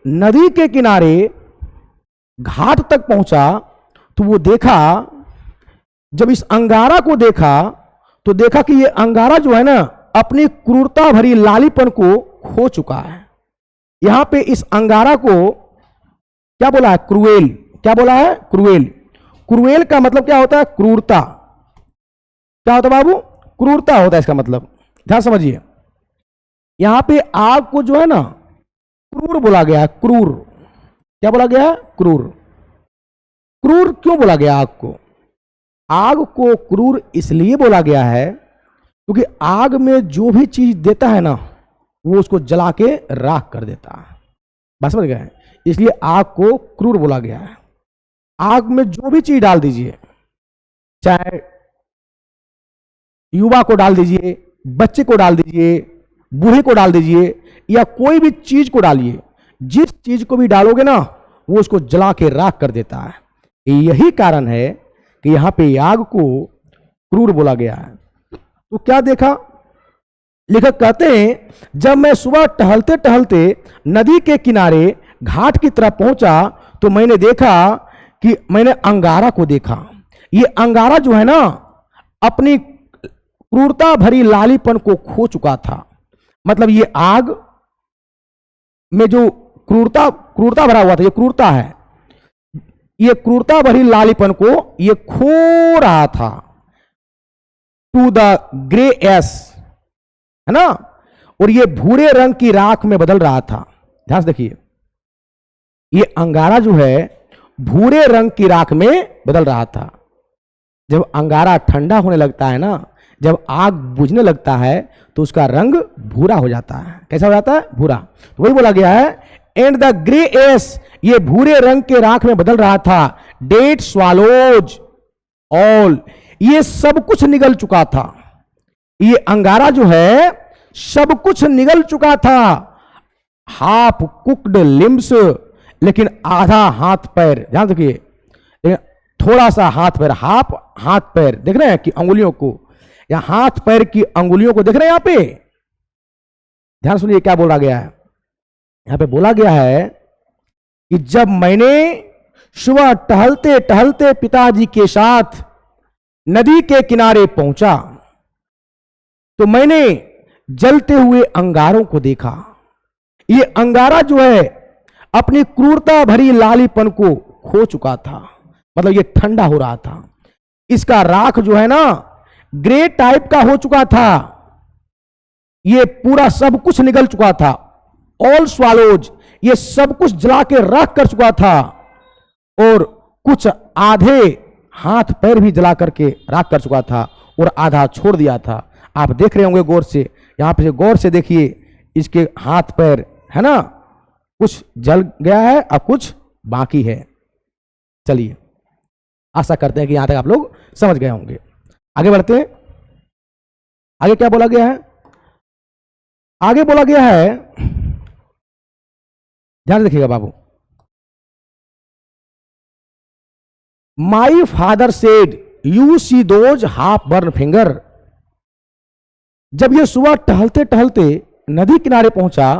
Speaker 1: नदी के किनारे घाट तक पहुंचा तो वो देखा, जब इस अंगारा को देखा तो देखा कि ये अंगारा जो है ना अपनी क्रूरता भरी लालीपन को खो चुका है। यहां पे इस अंगारा को क्या बोला है? क्रूएल। क्या बोला है? क्रूएल। क्रूएल का मतलब क्या होता है? क्रूरता। क्या होता है बाबू? क्रूरता होता है इसका मतलब। ध्यान समझिए, यहां पे आग को जो है ना क्रूर बोला गया है। क्रूर। क्या बोला गया है? क्रूर। क्रूर क्यों बोला गया आग को? आग को क्रूर इसलिए बोला गया है क्योंकि आग में जो भी चीज देता है ना वो उसको जला के राख कर देता है। बात समझ गए? इसलिए आग को क्रूर बोला गया है। आग में जो भी चीज डाल दीजिए, चाहे युवा को डाल दीजिए, बच्चे को डाल दीजिए, बूढ़े को डाल दीजिए, या कोई भी चीज को डालिए, जिस चीज को भी डालोगे ना वो उसको जला के राख कर देता है। यही कारण है कि यहां पे आग को क्रूर बोला गया है। तो क्या देखा? लेखक कहते हैं जब मैं सुबह टहलते टहलते नदी के किनारे घाट की तरफ पहुंचा तो मैंने देखा कि मैंने अंगारा को देखा। ये अंगारा जो है ना अपनी क्रूरता भरी लालीपन को खो चुका था। मतलब ये आग में जो क्रूरता भरा हुआ था, ये क्रूरता है, ये क्रूरता भरी लालीपन को ये खो रहा था टू द ग्रे एस, है ना, और ये भूरे रंग की राख में बदल रहा था। ध्यान से देखिए, ये अंगारा जो है भूरे रंग की राख में बदल रहा था। जब अंगारा ठंडा होने लगता है ना, जब आग बुझने लगता है तो उसका रंग भूरा हो जाता है। कैसा हो जाता है? भूरा। तो वही बोला गया है एंड द ग्रे एस, ये भूरे रंग के राख में बदल रहा था। डेट स्वालोज ऑल, ये सब कुछ निगल चुका था। ये अंगारा जो है सब कुछ निगल चुका था। हाफ कुक्ड लिम्स, लेकिन आधा हाथ पैर। ध्यान रखिए, थोड़ा सा हाथ पैर, हाफ हाथ पैर देख रहे हैं कि अंगुलियों को, या हाथ पैर की अंगुलियों को देख रहे हैं यहां पे? ध्यान सुनिए क्या बोला गया है। यहां पे बोला गया है कि जब मैंने सुबह टहलते टहलते पिताजी के साथ नदी के किनारे पहुंचा तो मैंने जलते हुए अंगारों को देखा। ये अंगारा जो है अपनी क्रूरता भरी लालीपन को खो चुका था। मतलब ये ठंडा हो रहा था। इसका राख जो है ना ग्रे टाइप का हो चुका था। ये पूरा सब कुछ निगल चुका था। ऑल स्वालोज, ये सब कुछ जला के राख कर चुका था, और कुछ आधे हाथ पैर भी जला करके राख कर चुका था, और आधा छोड़ दिया था। आप देख रहे होंगे गौर से, यहां पे गौर से देखिए, इसके हाथ पैर है ना, कुछ जल गया है और कुछ बाकी है। चलिए, आशा करते हैं कि यहां तक आप लोग समझ गए होंगे। आगे बढ़ते हैं। आगे क्या बोला गया है? आगे बोला गया है, ध्यान रखिएगा बाबू। My father said you see those half burn finger. जब ये सुबह टहलते टहलते नदी किनारे पहुंचा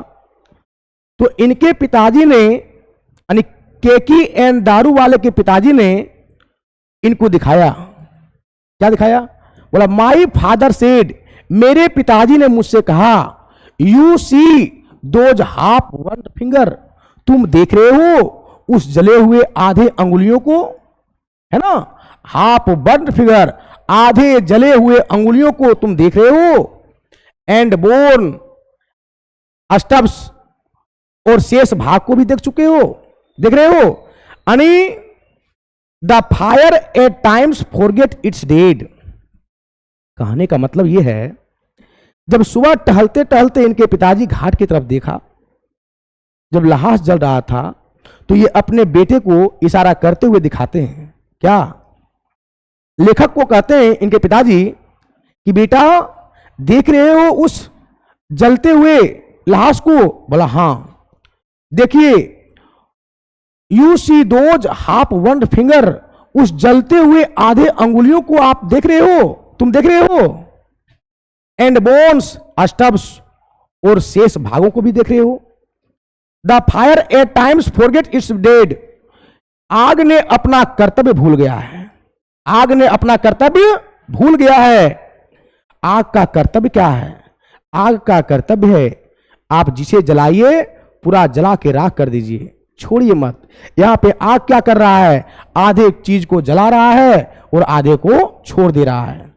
Speaker 1: तो इनके पिताजी ने, यानी केकी एंड दारू वाले के पिताजी ने इनको दिखाया। क्या दिखाया? बोला माई फादर सेड, मेरे पिताजी ने मुझसे कहा, you see those half burn finger, तुम देख रहे हो उस जले हुए आधे अंगुलियों को, है ना, हाफ बर्न फिंगर, आधे जले हुए अंगुलियों को तुम देख रहे हो, एंड बोन स्टब्स, और शेष भाग को भी देख चुके हो, देख रहे हो। अनि the fire eight times forget it's dead. कहने का मतलब यह है, जब सुबह टहलते टहलते इनके पिताजी घाट की तरफ देखा, जब लाश जल रहा था, तो ये अपने बेटे को इशारा करते हुए दिखाते हैं। क्या? लेखक को कहते हैं इनके पिताजी कि बेटा देख रहे हो उस जलते हुए लाश को? बोला हां। देखिए, you see those half burn finger, उस जलते हुए आधे अंगुलियों को आप देख रहे हो, तुम देख रहे हो, एंड बोन्स, स्टब्स, और शेष भागों को भी देख रहे हो। The fire eight times forget it's dead, आग ने अपना कर्तव्य भूल गया है, आग ने अपना कर्तव्य भूल गया है। आग का कर्तव्य क्या है? आग का कर्तव्य है आप जिसे जलाइए पूरा जला के राख कर दीजिए, छोड़िए मत। यहां पे आग क्या कर रहा है? आधे चीज को जला रहा है और आधे को छोड़ दे रहा है।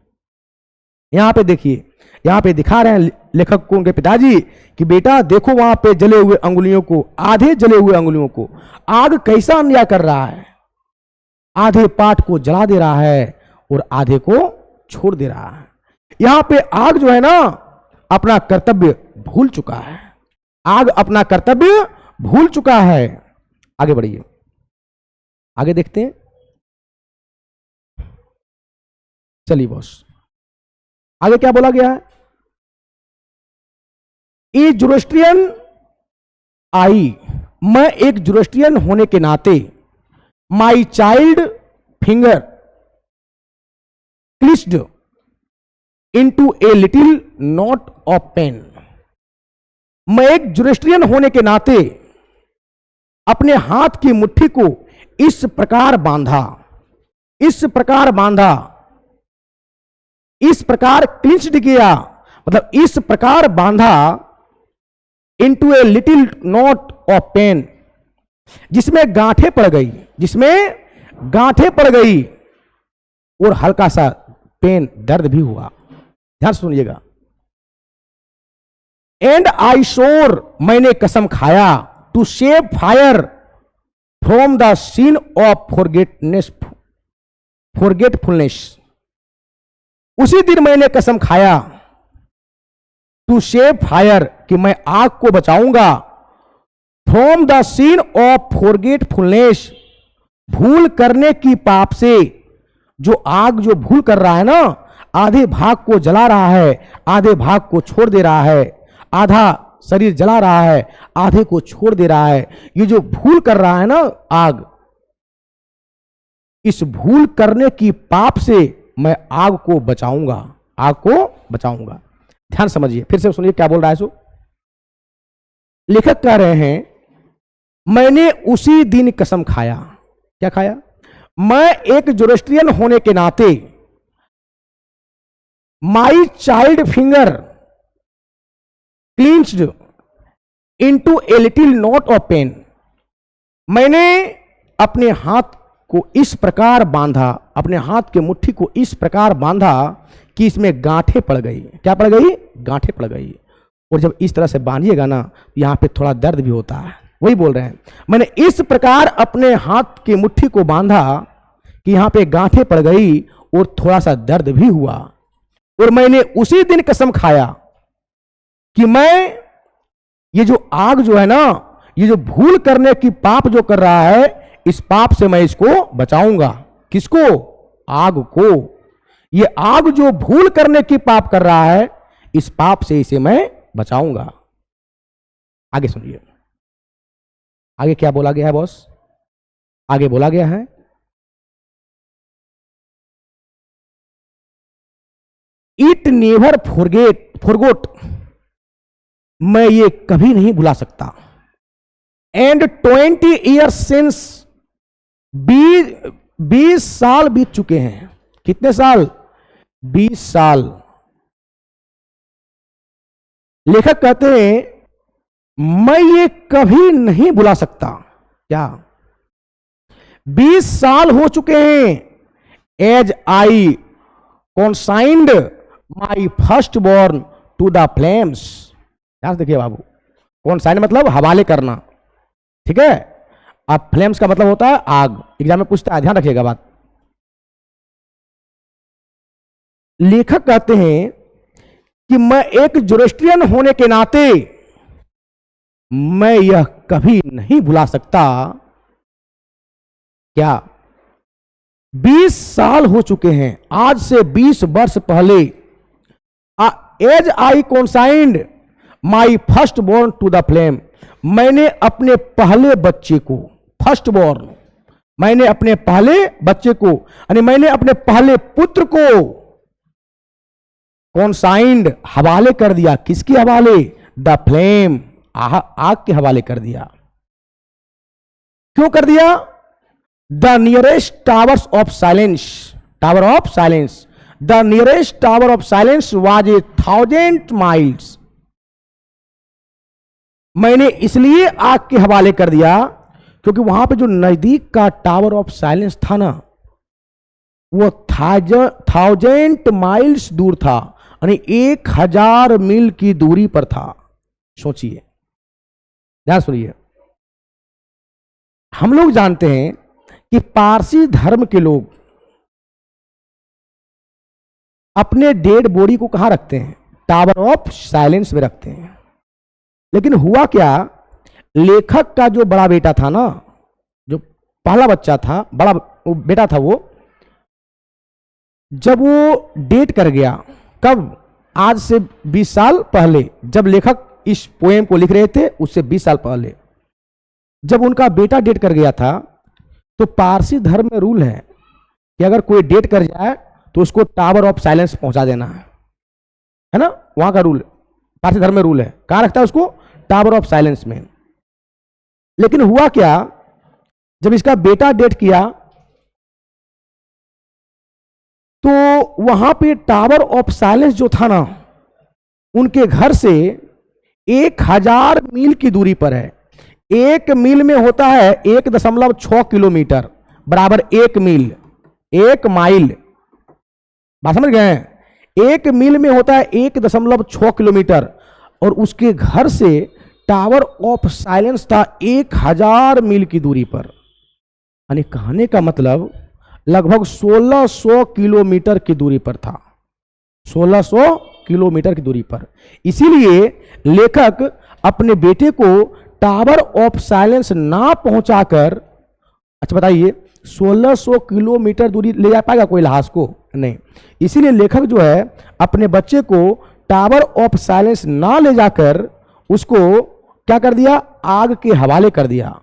Speaker 1: यहां पे देखिए, यहां पे दिखा रहे हैं लेखक को उनके पिताजी कि बेटा देखो वहां पे जले हुए अंगुलियों को, आधे जले हुए अंगुलियों को आग कैसा अन्याय कर रहा है। आधे पार्ट को जला दे रहा है और आधे को छोड़ दे रहा है। यहां पे आग जो है ना अपना कर्तव्य भूल चुका है, आग अपना कर्तव्य भूल चुका है। आगे बढ़िए, आगे देखते हैं। चलिए बॉस, आगे क्या बोला गया है? ए जुरोस्ट्रियन आई, मैं एक जुरोस्ट्रियन होने के नाते my child finger closed into a little knot of pain, मैं एक जुरोस्ट्रियन होने के नाते अपने हाथ की मुट्ठी को इस प्रकार बांधा, इस प्रकार बांधा, इस प्रकार क्लिंच्ड किया, मतलब इस प्रकार बांधा, into a little knot of pain, जिसमें गांठें पड़ गई, जिसमें गांठें पड़ गई और हल्का सा पेन, दर्द भी हुआ। ध्यान सुनिएगा। एंड आई शोर, मैंने कसम खाया, to save fire from the scene of forgetfulness, उसी दिन मैंने कसम खाया टू सेव फायर कि मैं आग को बचाऊंगा, from the scene of forgetfulness, भूल करने की पाप से। जो आग जो भूल कर रहा है ना, आधे भाग को जला रहा है, आधे भाग को छोड़ दे रहा है, आधा शरीर जला रहा है, आधे को छोड़ दे रहा है। ये जो भूल कर रहा है ना आग, इस भूल करने की पाप से मैं आग को बचाऊंगा, आग को बचाऊंगा। ध्यान समझिए, फिर से सुनिए क्या बोल रहा है। सो लेखक कह रहे हैं मैंने उसी दिन कसम खाया। क्या खाया? मैं एक जोरोस्ट्रियन होने के नाते my child finger clinched into a little knot of pain, मैंने अपने हाथ को इस प्रकार बांधा, अपने हाथ के मुट्ठी को इस प्रकार बांधा कि इसमें गांठें पड़ गई। क्या पड़ गई? गांठें पड़ गई। और जब इस तरह से बांधिएगा ना, यहां पे थोड़ा दर्द भी होता है। वही बोल रहे हैं, मैंने इस प्रकार अपने हाथ की मुट्ठी को बांधा कि यहां पे गांठें पड़ गई और थोड़ा सा दर्द भी हुआ। और मैंने उसी दिन कसम खाया कि मैं ये जो आग जो है ना, ये जो भूल करने की पाप जो कर रहा है, इस पाप से मैं इसको बचाऊंगा। किसको? आग को। ये आग जो भूल करने की पाप कर रहा है, इस पाप से इसे मैं बचाऊंगा। आगे सुनिए, आगे क्या बोला गया है बॉस? आगे बोला गया है इट नेवर फॉरगोट, मैं ये कभी नहीं भुला सकता। एंड 20 ईयर्स सिंस, 20 साल बीत चुके हैं। कितने साल? 20 साल। लेखक कहते हैं मैं ये कभी नहीं भुला सकता। क्या? 20 साल हो चुके हैं। As I consigned my first born to the flames. ध्यान से देखिए बाबू, कॉन्साइंड मतलब हवाले करना, ठीक है। अब फ्लेम्स का मतलब होता है आग, एग्जाम में पूछता है, ध्यान रखिएगा बात। लेखक कहते हैं कि मैं एक जोरोस्ट्रियन होने के नाते मैं यह कभी नहीं भुला सकता। क्या? 20 साल हो चुके हैं, आज से 20 वर्ष पहले। As I consigned my first born to the flame, मैंने अपने पहले बच्चे को, फर्स्ट बॉर्न मैंने अपने पहले बच्चे को, यानी मैंने अपने पहले पुत्र को कॉन्साइंड, हवाले कर दिया। किसके हवाले? द फ्लेम, आग के हवाले कर दिया। क्यों कर दिया? The nearest towers of silence, tower of silence, the nearest tower of silence was 1000 miles. मैंने इसलिए आग के हवाले कर दिया क्योंकि वहां पे जो नजदीक का टावर ऑफ साइलेंस था ना, वो 1000 माइल्स दूर था, यानी 1000 मील की दूरी पर था। सोचिए, ध्यान सुनिए। हम लोग जानते हैं कि पारसी धर्म के लोग अपने डेड बॉडी को कहां रखते हैं? टावर ऑफ साइलेंस में रखते हैं। लेकिन हुआ क्या, लेखक का जो बड़ा बेटा था ना, जो पहला बच्चा था, बड़ा बेटा था, वो जब वो डेट कर गया, कब? आज से 20 साल पहले, जब लेखक इस पोएम को लिख रहे थे, उससे 20 साल पहले जब उनका बेटा डेट कर गया था, तो पारसी धर्म में रूल है कि अगर कोई डेट कर जाए तो उसको टावर ऑफ साइलेंस पहुंचा देना है ना? वहां का रूल, पारसी धर्म में रूल है। कहां रखता है उसको? टावर ऑफ साइलेंस में। लेकिन हुआ क्या, जब इसका बेटा डेट किया तो वहां पे टावर ऑफ साइलेंस जो था ना, उनके घर से 1000 मील की दूरी पर है। 1 मील में होता है 1.6 किलोमीटर, बराबर 1 मील, 1 माइल। बात समझ गए? 1 मील में होता है 1.6 किलोमीटर, और उसके घर से टावर ऑफ साइलेंस था 1000 मील की दूरी पर। यानी कहने का मतलब लगभग 1600 किलोमीटर की दूरी पर था, 1600 किलोमीटर की दूरी पर। इसीलिए लेखक अपने बेटे को टावर ऑफ साइलेंस ना पहुंचाकर, अच्छा बताइए, 1600 किलोमीटर दूरी ले जा पाएगा कोई लहास को? नहीं। इसीलिए लेखक जो है अपने बच्चे को टावर ऑफ साइलेंस ना ले जाकर उसको क्या कर दिया? आग के हवाले कर दिया,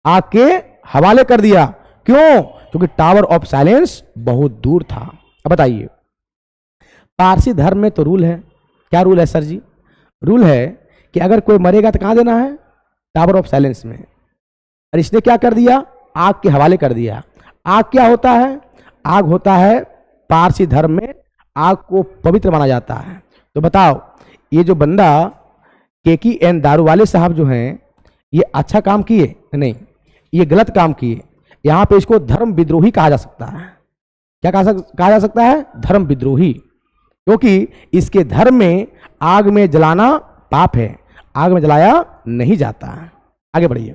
Speaker 1: आग के हवाले कर दिया। क्यों? क्योंकि टावर ऑफ साइलेंस बहुत दूर था। अब बताइए, पारसी धर्म में तो रूल है, क्या रूल है सर जी? रूल है कि अगर कोई मरेगा तो कहां देना है? टावर ऑफ साइलेंस में। और इसने क्या कर दिया? आग के हवाले कर दिया। आग क्या होता है? आग होता है, पारसी धर्म में आग को पवित्र माना जाता है। तो बताओ, ये जो बंदा केकी एन दारूवाले साहब जो हैं, ये अच्छा काम किए? नहीं, ये गलत काम किए। यहां पे इसको धर्म विद्रोही कहा जा सकता है। क्या कहा जा सकता है? धर्म विद्रोही, क्योंकि इसके धर्म में आग में जलाना पाप है, आग में जलाया नहीं जाता है। आगे बढ़िए,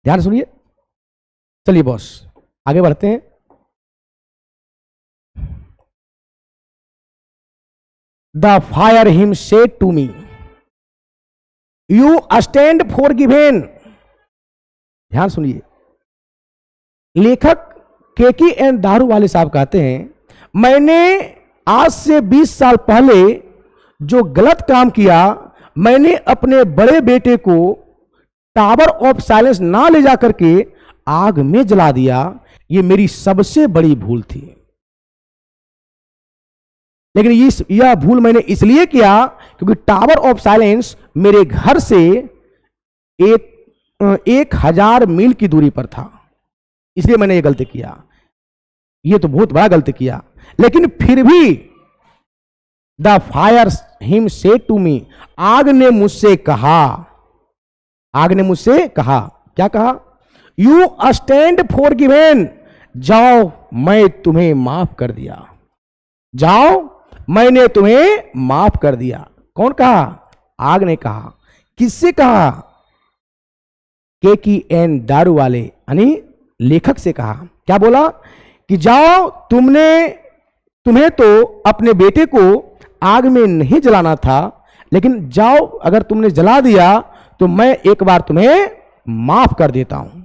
Speaker 1: ध्यान सुनिए। चलिए बॉस, आगे बढ़ते हैं। The fire hymn said to me, you stand forgiven. ध्यान सुनिए, लेखक केकी एन दारूवाले साहब कहते हैं, मैंने आज से 20 साल पहले जो गलत काम किया, मैंने अपने बड़े बेटे को टावर ऑफ साइलेंस ना ले जाकर के आग में जला दिया। ये मेरी सबसे बड़ी भूल थी। लेकिन यह भूल मैंने इसलिए किया क्योंकि टावर ऑफ साइलेंस मेरे घर से 1000 मील की दूरी पर था, इसलिए मैंने यह गलती किया। यह तो बहुत बड़ा गलती किया, लेकिन फिर भी the fire hymn said to me, आग ने मुझसे कहा, आग ने मुझसे कहा, क्या कहा? यू स्टैंड फॉर गिवेन, जाओ मैं तुम्हें माफ कर दिया, जाओ मैंने तुम्हें माफ कर दिया। कौन कहा? आग ने कहा। किससे कहा? केकी एन दारूवाले यानी लेखक से कहा। क्या बोला? कि जाओ, तुम्हें तो अपने बेटे को आग में नहीं जलाना था, लेकिन जाओ, अगर तुमने जला दिया तो मैं एक बार तुम्हें माफ कर देता हूं।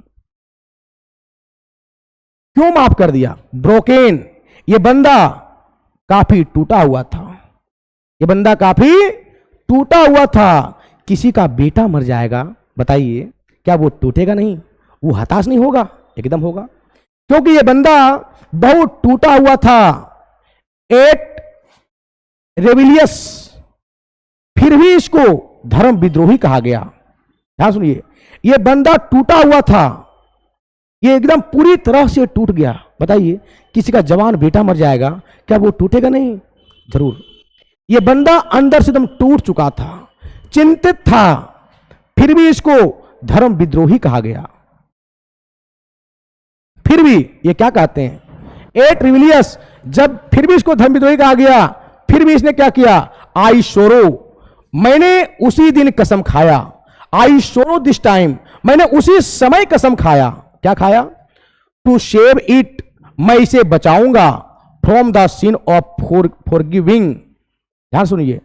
Speaker 1: क्यों माफ कर दिया? ब्रोकेन, ये बंदा काफी टूटा हुआ था, ये बंदा काफी टूटा हुआ था। किसी का बेटा मर जाएगा, बताइए क्या वो टूटेगा नहीं? वो हताश नहीं होगा? एकदम होगा, क्योंकि ये बंदा बहुत टूटा हुआ था, एट रेबिलियस, फिर भी इसको धर्म विद्रोही कहा गया। ध्यान सुनिए, ये बंदा टूटा हुआ था, ये एकदम पूरी तरह से टूट गया। बताइए, किसी का जवान बेटा मर जाएगा, क्या वो टूटेगा नहीं? जरूर। ये बंदा अंदर से एकदम टूट चुका था, चिंतित था, फिर भी इसको धर्म विद्रोही कहा गया। फिर भी ये क्या कहते हैं, एट रिविलियस, जब फिर भी इसको धर्म विद्रोही कहा गया, फिर भी इसने क्या किया, आई शोरो, मैंने उसी दिन कसम खाया, आई शोरो दिस टाइम, मैंने उसी समय कसम खाया। क्या खाया? टू सेव इट, मैं इसे बचाऊंगा, from the sin of forgiving. ध्यान सुनिए,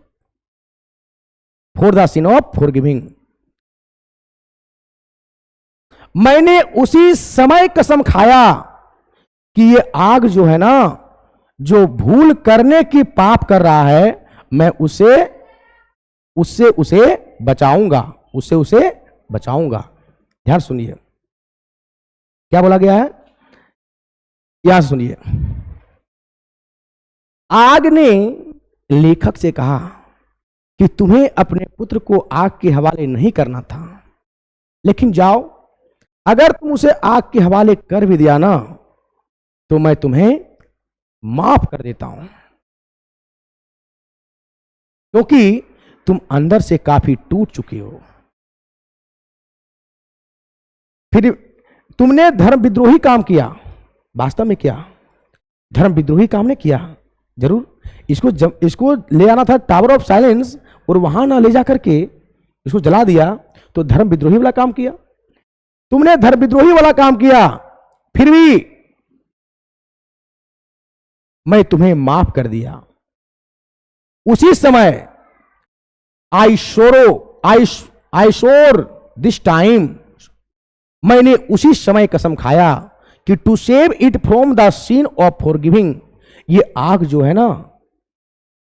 Speaker 1: for the sin of forgiving, मैंने उसी समय कसम खाया कि ये आग जो है ना, जो भूल करने की पाप कर रहा है, मैं उसे बचाऊंगा, उसे बचाऊंगा। ध्यान सुनिए क्या बोला गया है, यहां सुनिए। आग ने लेखक से कहा कि तुम्हें अपने पुत्र को आग के हवाले नहीं करना था, लेकिन जाओ, अगर तुम उसे आग के हवाले कर भी दिया ना, तो मैं तुम्हें माफ कर देता हूं, क्योंकि तुम अंदर से काफी टूट चुके हो। फिर तुमने धर्म विद्रोही काम किया। वास्तव में क्या धर्म विद्रोही काम ने किया? जरूर। इसको ले आना था टावर ऑफ साइलेंस, और वहां ना ले जाकर के इसको जला दिया, तो धर्म विद्रोही वाला काम किया। तुमने धर्म विद्रोही वाला काम किया, फिर भी मैं तुम्हें माफ कर दिया। उसी समय आई शोर दिस टाइम, मैंने उसी समय कसम खाया कि to save it from the scene of forgiving, ये आग जो है ना,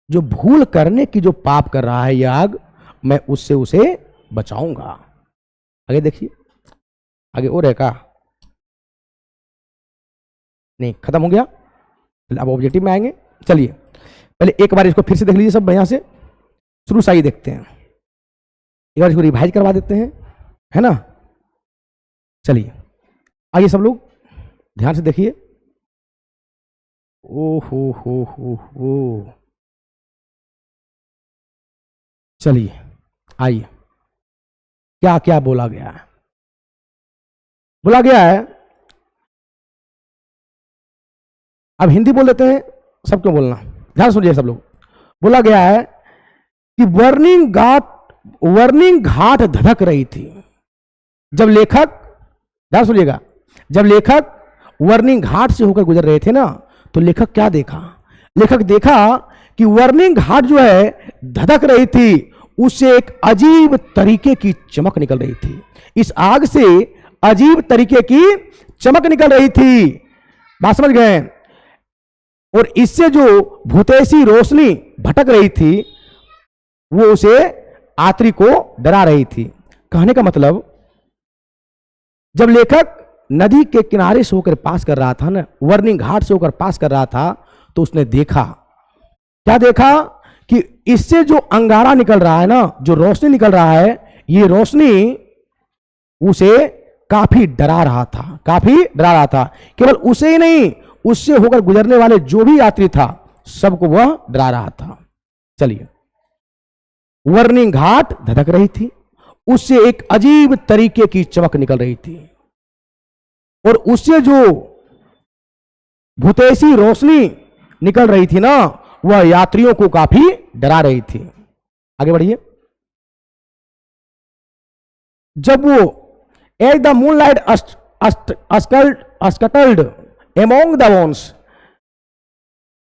Speaker 1: जो भूल करने की जो पाप कर रहा है, ये आग, मैं उसे बचाऊंगा। आगे देखिए, आगे और है का? नहीं, खत्म हो गया। अब ऑब्जेक्टिव में आएंगे। चलिए पहले एक बार इसको फिर से देख लीजिए, सब बढ़िया से शुरू से ही देखते हैं, एक बार इसको रिवाइज करवा देते हैं, है ना। चलिए आइए सब लोग ध्यान से देखिए। ओ हो, चलिए आइए, क्या क्या बोला गया है? बोला गया है, अब हिंदी बोल देते हैं, सब क्यों बोलना, ध्यान सुनिए सब लोग। बोला गया है कि वर्निंग घाट धधक रही थी जब लेखक, ध्यान सुनिएगा, जब लेखक वर्निंग घाट से होकर गुजर रहे थे ना, तो लेखक क्या देखा? लेखक देखा कि वर्निंग घाट जो है धधक रही थी, उससे एक अजीब तरीके की चमक निकल रही थी। इस आग से अजीब तरीके की चमक निकल रही थी, बात समझ गए? और इससे जो भूतेसी रोशनी भटक रही थी, वो उसे आत्री को डरा रही थी। कहने का मतलब, जब लेखक नदी के किनारे से होकर पास कर रहा था ना, वर्निंग घाट से होकर पास कर रहा था, तो उसने देखा, क्या देखा? कि इससे जो अंगारा निकल रहा है ना, जो रोशनी निकल रहा है, ये रोशनी उसे काफी डरा रहा था। केवल उसे ही नहीं, उससे होकर गुजरने वाले जो भी यात्री था, सबको वह डरा रहा था। चलिए, वर्निंग घाट धधक रही थी, उससे एक अजीब तरीके की चमक निकल रही थी, और उससे जो भूतेसी रोशनी निकल रही थी ना, वह यात्रियों को काफी डरा रही थी। आगे बढ़िए। जब वो as the moonlight scuttled among the bones,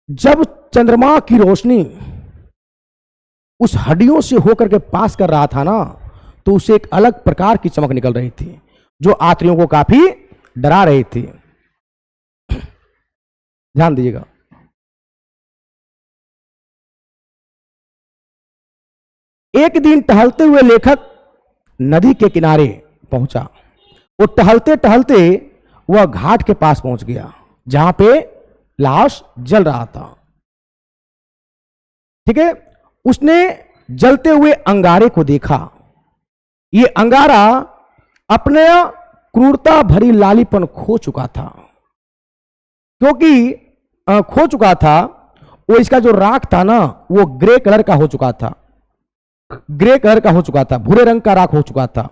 Speaker 1: जब चंद्रमा की रोशनी उस हड्डियों से होकर के पास कर रहा था ना, तो उसे एक अलग प्रकार की चमक निकल रही थी, जो यात्रियों को काफी डरा रही थी। ध्यान दीजिएगा। एक दिन टहलते हुए लेखक नदी के किनारे पहुंचा। वो टहलते टहलते वह घाट के पास पहुंच गया जहां पे लाश जल रहा था। ठीक है, उसने जलते हुए अंगारे को देखा। यह अंगारा अपने क्रूरता भरी लालीपन खो चुका था, क्योंकि खो चुका था वो, इसका जो राख था ना वो ग्रे कलर का हो चुका था, ग्रे कलर का हो चुका था, भूरे रंग का राख हो चुका था।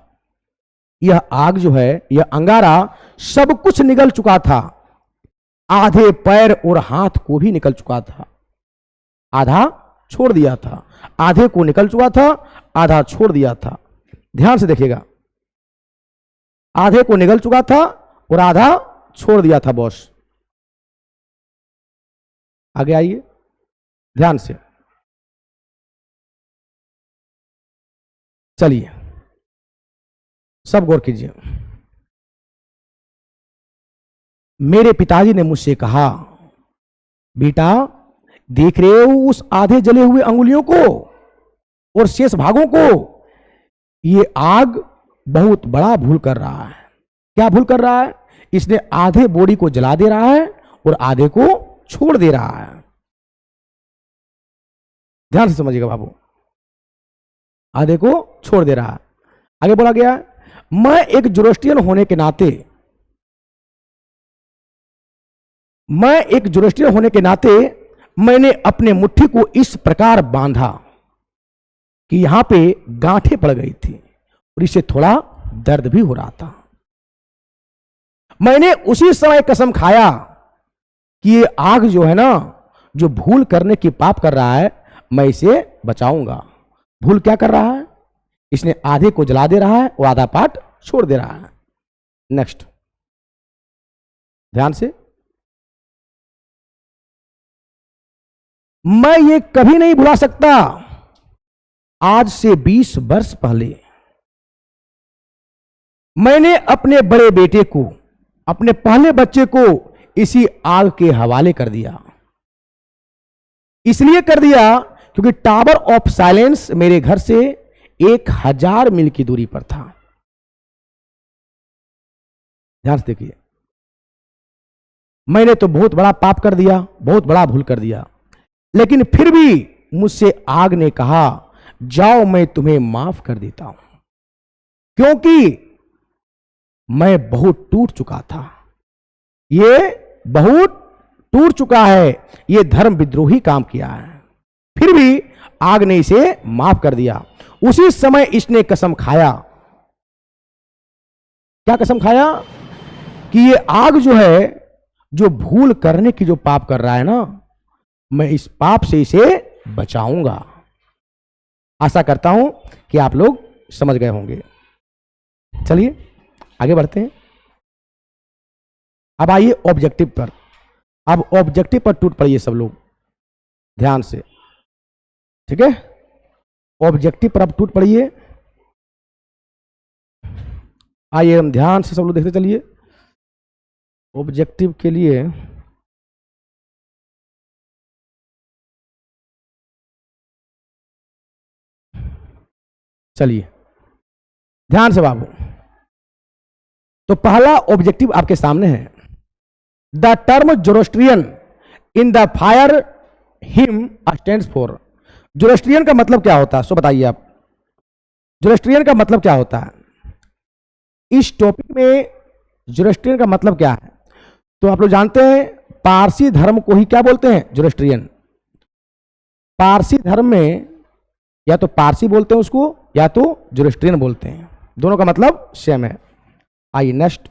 Speaker 1: यह आग जो है, यह अंगारा सब कुछ निगल चुका था, आधे पैर और हाथ को भी निकल चुका था। आधा छोड़ दिया था, आधे को निकल चुका था, आधा छोड़ दिया था। ध्यान से देखिएगा, आधे को निकल चुका था और आधा छोड़ दिया था बॉस। आगे आइए ध्यान से, चलिए सब गौर कीजिए। मेरे पिताजी ने मुझसे कहा, बेटा देख रहे हो उस आधे जले हुए अंगुलियों को और शेष भागों को? ये आग बहुत बड़ा भूल कर रहा है। क्या भूल कर रहा है? इसने आधे बॉडी को जला दे रहा है और आधे को छोड़ दे रहा है। ध्यान से समझिएगा बाबू, आधे को छोड़ दे रहा है। आगे बोला गया, मैं एक जोरोस्ट्रियन होने के नाते मैंने अपने मुट्ठी को इस प्रकार बांधा कि यहां पे गांठें पड़ गई थी और इससे थोड़ा दर्द भी हो रहा था। मैंने उसी समय कसम खाया कि ये आग जो है ना, जो भूल करने की पाप कर रहा है, मैं इसे बचाऊंगा। भूल क्या कर रहा है? इसने आधे को जला दे रहा है और आधा पार्ट छोड़ दे रहा है। नेक्स्ट ध्यान से, मैं ये कभी नहीं भुला सकता। आज से 20 वर्ष पहले मैंने अपने बड़े बेटे को, अपने पहले बच्चे को इसी आग के हवाले कर दिया। इसलिए कर दिया क्योंकि टावर ऑफ साइलेंस मेरे घर से 1000 मील की दूरी पर था। ध्यान से देखिए, मैंने तो बहुत बड़ा पाप कर दिया, बहुत बड़ा भूल कर दिया, लेकिन फिर भी मुझसे आग ने कहा, जाओ मैं तुम्हें माफ कर देता हूं, क्योंकि मैं बहुत टूट चुका था। ये बहुत टूट चुका है, ये धर्म विद्रोही काम किया है। फिर भी आग ने इसे माफ कर दिया। उसी समय इसने कसम खाया। क्या कसम खाया? कि ये आग जो है, जो भूल करने की जो पाप कर रहा है ना, मैं इस पाप से इसे बचाऊंगा। आशा करता हूं कि आप लोग समझ गए होंगे। चलिए आगे बढ़ते हैं। अब आइए ऑब्जेक्टिव पर। अब ऑब्जेक्टिव पर टूट पड़िए सब लोग ध्यान से, ठीक है? ऑब्जेक्टिव पर अब टूट पड़िए। आइए हम ध्यान से सब लोग देखते चलिए। ऑब्जेक्टिव के लिए चलिए ध्यान से बाबू। तो पहला ऑब्जेक्टिव आपके सामने है, the term Zoroastrian in the fire him stands for. Zoroastrian का मतलब क्या होता है, सो बताइए आप। जोरोस्ट्रियन का मतलब क्या होता है? इस टॉपिक में जोरोस्ट्रियन का मतलब क्या है? तो आप लोग जानते हैं पारसी धर्म को ही क्या बोलते हैं? जोरोस्ट्रियन। पारसी धर्म में या तो पारसी बोलते हैं उसको, या तो जोरोस्ट्रियन बोलते हैं। दोनों का मतलब सेम है। आइए नेक्स्ट,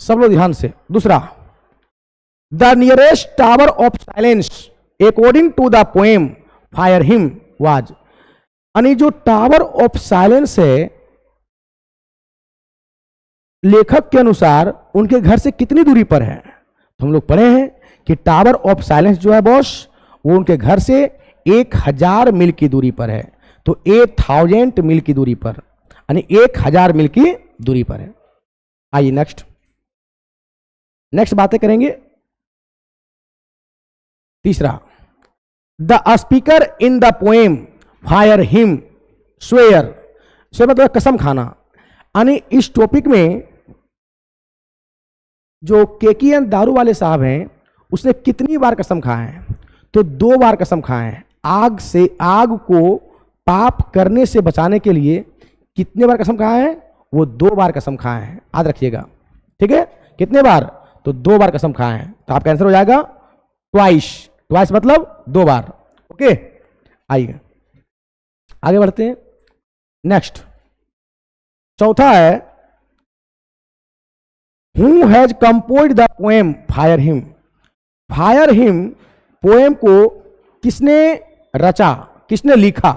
Speaker 1: सब लोग ध्यान से। दूसरा, the nearest tower of silence according to the poem fire hymn was. यानी जो टावर ऑफ साइलेंस है, लेखक के अनुसार उनके घर से कितनी दूरी पर है? तो हम लोग पढ़े हैं कि टावर ऑफ साइलेंस जो है बॉस, वो उनके घर से 1000 मील की दूरी पर है। तो 1000 मील की दूरी पर, यानी 1000 मील की दूरी पर है। आइए नेक्स्ट बातें करेंगे। तीसरा, the speaker in the poem fire him swear. Swear मतलब कसम खाना। यानी इस टॉपिक में जो केकीएन दारू वाले साहब हैं उसने कितनी बार कसम खाए हैं? तो 2 बार कसम खाए हैं। आग को पाप करने से बचाने के लिए कितने बार कसम खाए हैं? वो 2 बार कसम खाए हैं, याद रखिएगा। ठीक है, कितने बार? तो 2 बार कसम खाए हैं। तो आपका आंसर हो जाएगा ट्वाइस मतलब 2 बार। ओके, आइए आगे बढ़ते हैं। नेक्स्ट चौथा है, who has composed the poem fire hymn. Fire hymn poem को किसने रचा, किसने लिखा?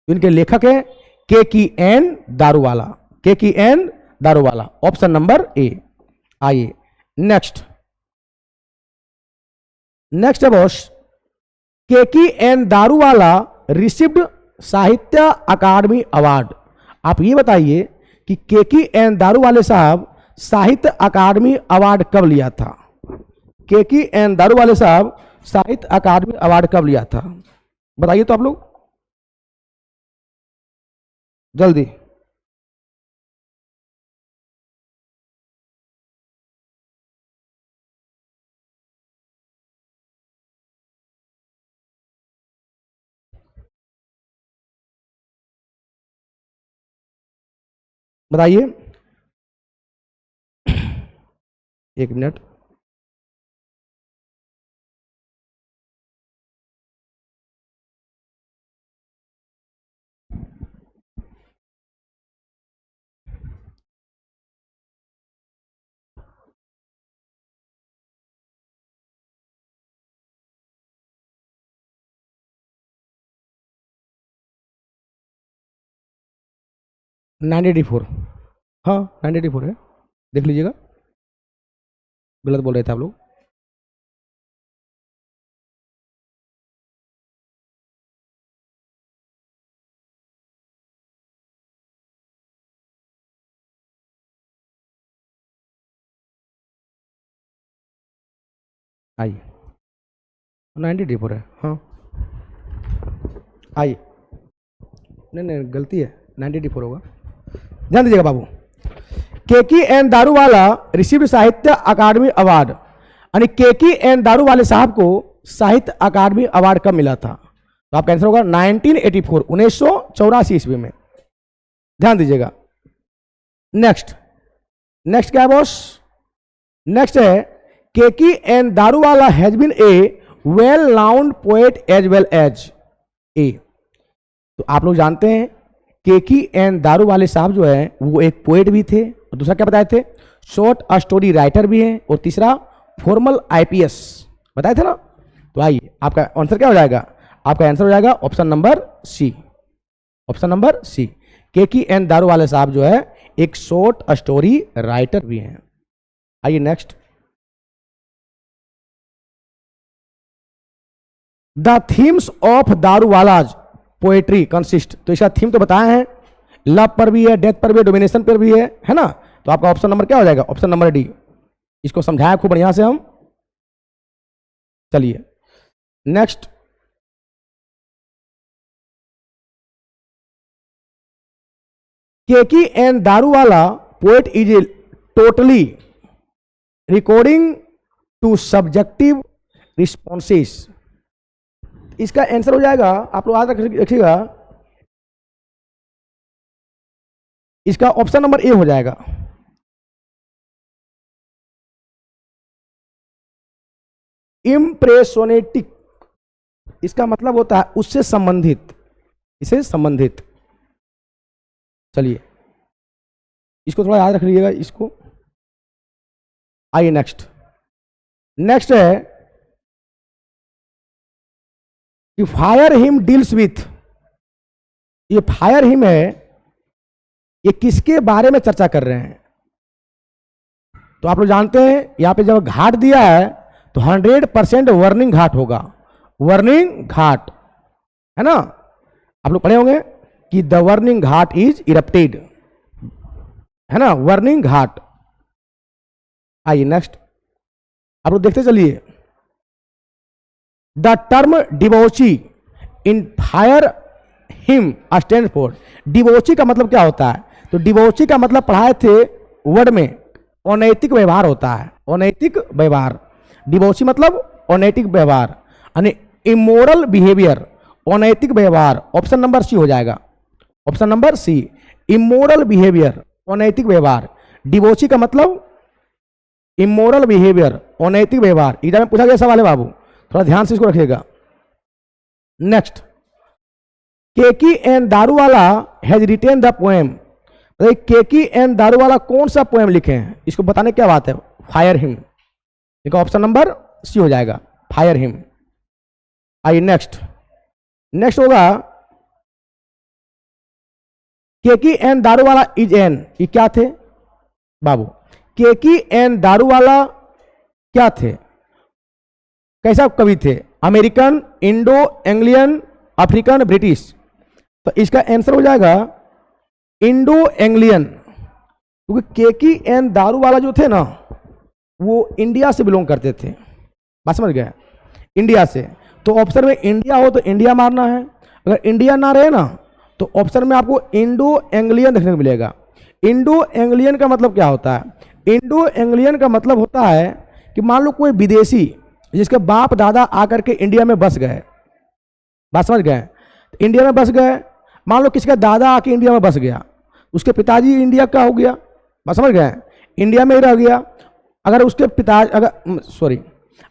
Speaker 1: इनके लेखक है Keki N Daruwalla. Keki N Daruwalla, option number A. आइए नेक्स्ट है बॉस, केकीएन दारूवाला रिसीव्ड साहित्य अकादमी अवार्ड। आप ये बताइए कि केकीएन दारूवाले साहब साहित्य अकादमी अवार्ड कब लिया था? केकीएन दारूवाले साहब साहित्य अकादमी अवार्ड कब लिया था? बताइए तो आप लोग जल्दी। बताइए, 1 मिनट। नाइन 94, हाँ 984 है, देख लीजिएगा। गलत बोल रहे थे आप लोग। आइए 984 है, हाँ आइए। नहीं गलती है, 984 होगा, ध्यान दीजिएगा बाबू। केकीएन दारूवाला रिसीव्ड साहित्य अकादमी अवार्ड, यानी केकीएन दारूवाले साहब को साहित्य अकादमी अवार्ड कब मिला था? तो आपका आंसर होगा 1984, 1984 ईस्वी में। ध्यान दीजिएगा। नेक्स्ट क्या है बॉस? नेक्स्ट है, Keki N Daruwalla has been a well known poet as well as a. तो आप लोग जानते हैं केकीएन दारूवाले साहब जो है वो एक पोएट भी थे, और दूसरा क्या बताए थे? शॉर्ट स्टोरी राइटर भी हैं, और तीसरा फॉर्मल आईपीएस बताए थे ना। तो आइए आपका आंसर क्या हो जाएगा? आपका आंसर हो जाएगा option number C. Option number C, Keki N दारूवाले साहब जो है एक शॉर्ट स्टोरी राइटर भी हैं। आइए next, the themes of Daruwalla's poetry consist. तो इसका थीम तो बताए हैं, लव पर भी है, डेथ पर भी है, डोमिनेशन पर भी है ना। तो आपका ऑप्शन नंबर क्या हो जाएगा? Option number D. इसको समझाया खूब बढ़िया से हम। चलिए next, Keki N Daruwalla poet is a totally according to subjective responses. इसका आंसर हो जाएगा, आप लोग याद रखिएगा, इसका ऑप्शन नंबर ए हो जाएगा। इम्प्रेशोनेटिक, इसका मतलब होता है उससे संबंधित, इसे संबंधित। चलिए इसको थोड़ा याद रख लीजिएगा इसको। आइए नेक्स्ट है कि फायर हिम डील्स विथ। ये फायर हिम है, ये किसके बारे में चर्चा कर रहे हैं? तो आप लोग जानते हैं यहां पे जब घाट दिया है तो 100% वर्निंग घाट होगा। वर्निंग घाट है ना, आप लोग पढ़े होंगे कि the burning Ghat is erupted, है ना, वर्निंग घाट। आइए नेक्स्ट, आप लोग देखते चलिए। द टर्म डिवोची in fire hymn stand for. डिवोची का मतलब क्या होता है? तो डिबॉची का मतलब पढ़ाए थे वर्ड में, अनैतिक व्यवहार होता है, अनैतिक व्यवहार। डिबॉची मतलब अनैतिक व्यवहार, यानी इमोरल बिहेवियर, अनैतिक व्यवहार। ऑप्शन नंबर सी हो जाएगा, option number C, immoral behaviour, अनैतिक व्यवहार। डिबॉची का मतलब इमोरल बिहेवियर, अनैतिक व्यवहार। एग्जाम में पूछा गया सवाल है बाबू, थोड़ा ध्यान से इसको रखिएगा। Next, Keki and Daruwalla has written the poem. Keki and Daruwalla कौन सा पोएम लिखे हैं, इसको बताने क्या बात है, फायर हिम। देखो ऑप्शन नंबर सी हो जाएगा, फायर हिम। आइए नेक्स्ट, नेक्स्ट होगा केकी एंड दारूवाला इज एन, ये क्या थे बाबू, केकी एंड दारूवाला क्या थे, कैसा कवि थे, American, Indo Anglian, African, British. तो इसका आंसर हो जाएगा इंडो एंग्लियन, क्योंकि केकी एंड दारूवाला जो थे ना वो इंडिया से बिलोंग करते थे, बात समझ गए, इंडिया से। तो ऑप्शन में इंडिया हो तो इंडिया मारना है, अगर इंडिया ना रहे ना तो ऑप्शन में आपको इंडो एंग्लियन देखने को मिलेगा। इंडो एंग्लियन का मतलब क्या होता है, इंडो एंग्लियन का मतलब होता है कि मान लो कोई विदेशी जिसके बाप दादा आकर के इंडिया में बस गए, बात समझ गए, इंडिया में बस गए, मान लो किसी का दादा आके इंडिया में बस गया, उसके पिताजी इंडिया का हो गया, बात समझ गए, इंडिया में ही रह गया। अगर उसके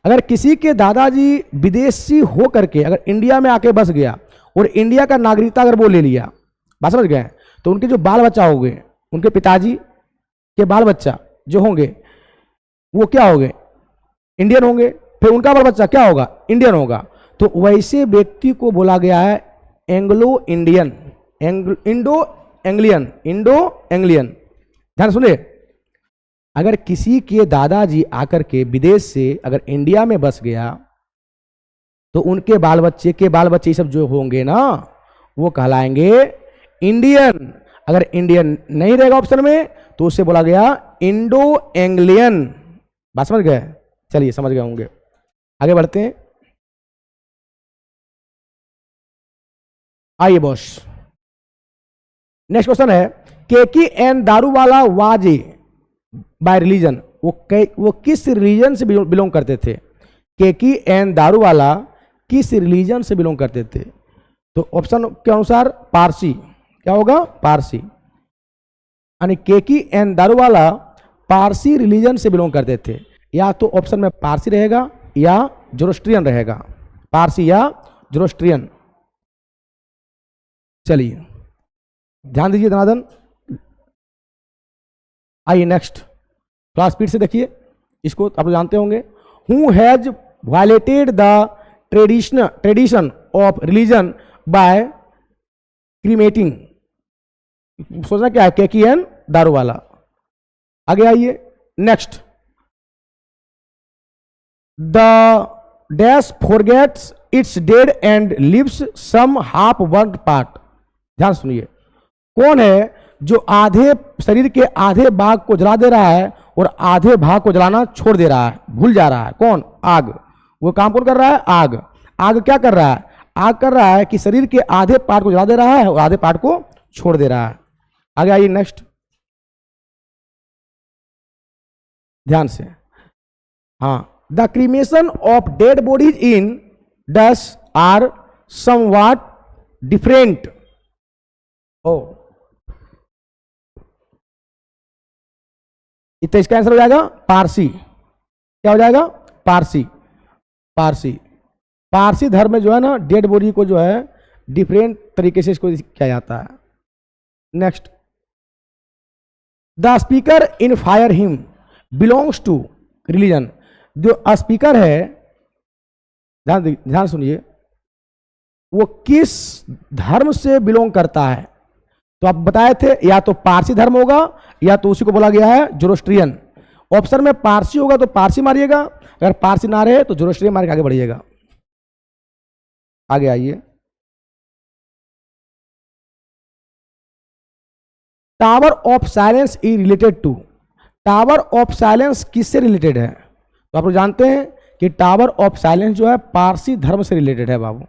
Speaker 1: अगर किसी के दादाजी विदेशी हो करके अगर इंडिया में आके बस गया और इंडिया का नागरिकता अगर वो ले लिया, बात समझ गए, तो उनके जो बाल बच्चा होंगे, उनके पिताजी के बाल बच्चा जो होंगे वो क्या होंगे, इंडियन होंगे, फिर उनका बाल बच्चा क्या होगा, इंडियन होगा। तो वैसे व्यक्ति को बोला गया है Anglo Indian, Indo Anglian, Indo Anglian. ध्यान सुनिए, अगर किसी के दादाजी आकर के विदेश से अगर इंडिया में बस गया तो उनके बाल बच्चे के बाल बच्चे सब जो होंगे ना वो कहलाएंगे इंडियन। अगर इंडियन नहीं रहेगा ऑप्शन में तो उससे बोला गया इंडो एंग्लियन, बात समझ गए, चलिए समझ गए होंगे, आगे बढ़ते हैं। आइए बॉस, नेक्स्ट क्वेश्चन है, केकी एंड दारूवाला वाजे बाय रिलीजन, वो किस रिलीजन से बिलोंग करते थे, केकी एंड दारूवाला किस रिलीजन से बिलोंग करते थे। तो ऑप्शन के अनुसार पारसी, क्या होगा, पारसी, यानी केकी एंड दारूवाला पारसी रिलीजन से बिलोंग करते थे। या तो ऑप्शन में पारसी रहेगा या जोरोस्ट्रियन रहेगा, पारसी या जोरोस्ट्रियन। चलिए ध्यान दीजिए धनाधन। आइए नेक्स्ट, थोड़ा स्पीड से देखिए, इसको आप लोग जानते होंगे। Who has violated the tradition of religion by cremating. सोचना क्या है, केकी एंड दारूवाला। आगे आइए next, the dash forgets its dead and leaves some half burn part. ध्यान सुनिए, कौन है जो आधे शरीर के आधे भाग को जला दे रहा है और आधे भाग को जलाना छोड़ दे रहा है, भूल जा रहा है, कौन, आग। वो काम कौन कर रहा है, आग। आग क्या कर रहा है, आग कर रहा है कि शरीर के आधे पार्ट को जला दे रहा है और आधे पार्ट को छोड़ दे रहा है। आगे आइए नेक्स्ट, ध्यान से। हाँ, the cremation of dead bodies Hindus are somewhat different. ओ, तो इसका आंसर हो जाएगा पारसी। क्या हो जाएगा, पारसी। पारसी, पारसी धर्म में जो है ना डेड बॉडी को जो है डिफरेंट तरीके से इसको किया जाता है। Next, the speaker in fire hymn belongs to religion. जो स्पीकर है, ध्यान सुनिए, वो किस धर्म से बिलोंग करता है। तो आप बताए थे या तो पारसी धर्म होगा या तो उसी को बोला गया है जोरोस्ट्रियन। ऑप्शन में पारसी होगा तो पारसी मारिएगा, अगर पारसी ना रहे तो जोरोस्ट्रियन मार के आगे बढ़िएगा। आगे आइए, tower of silence is related to. Tower of silence किससे रिलेटेड है, तो आप लोग जानते हैं कि टावर ऑफ साइलेंस जो है पारसी धर्म से रिलेटेड है बाबू।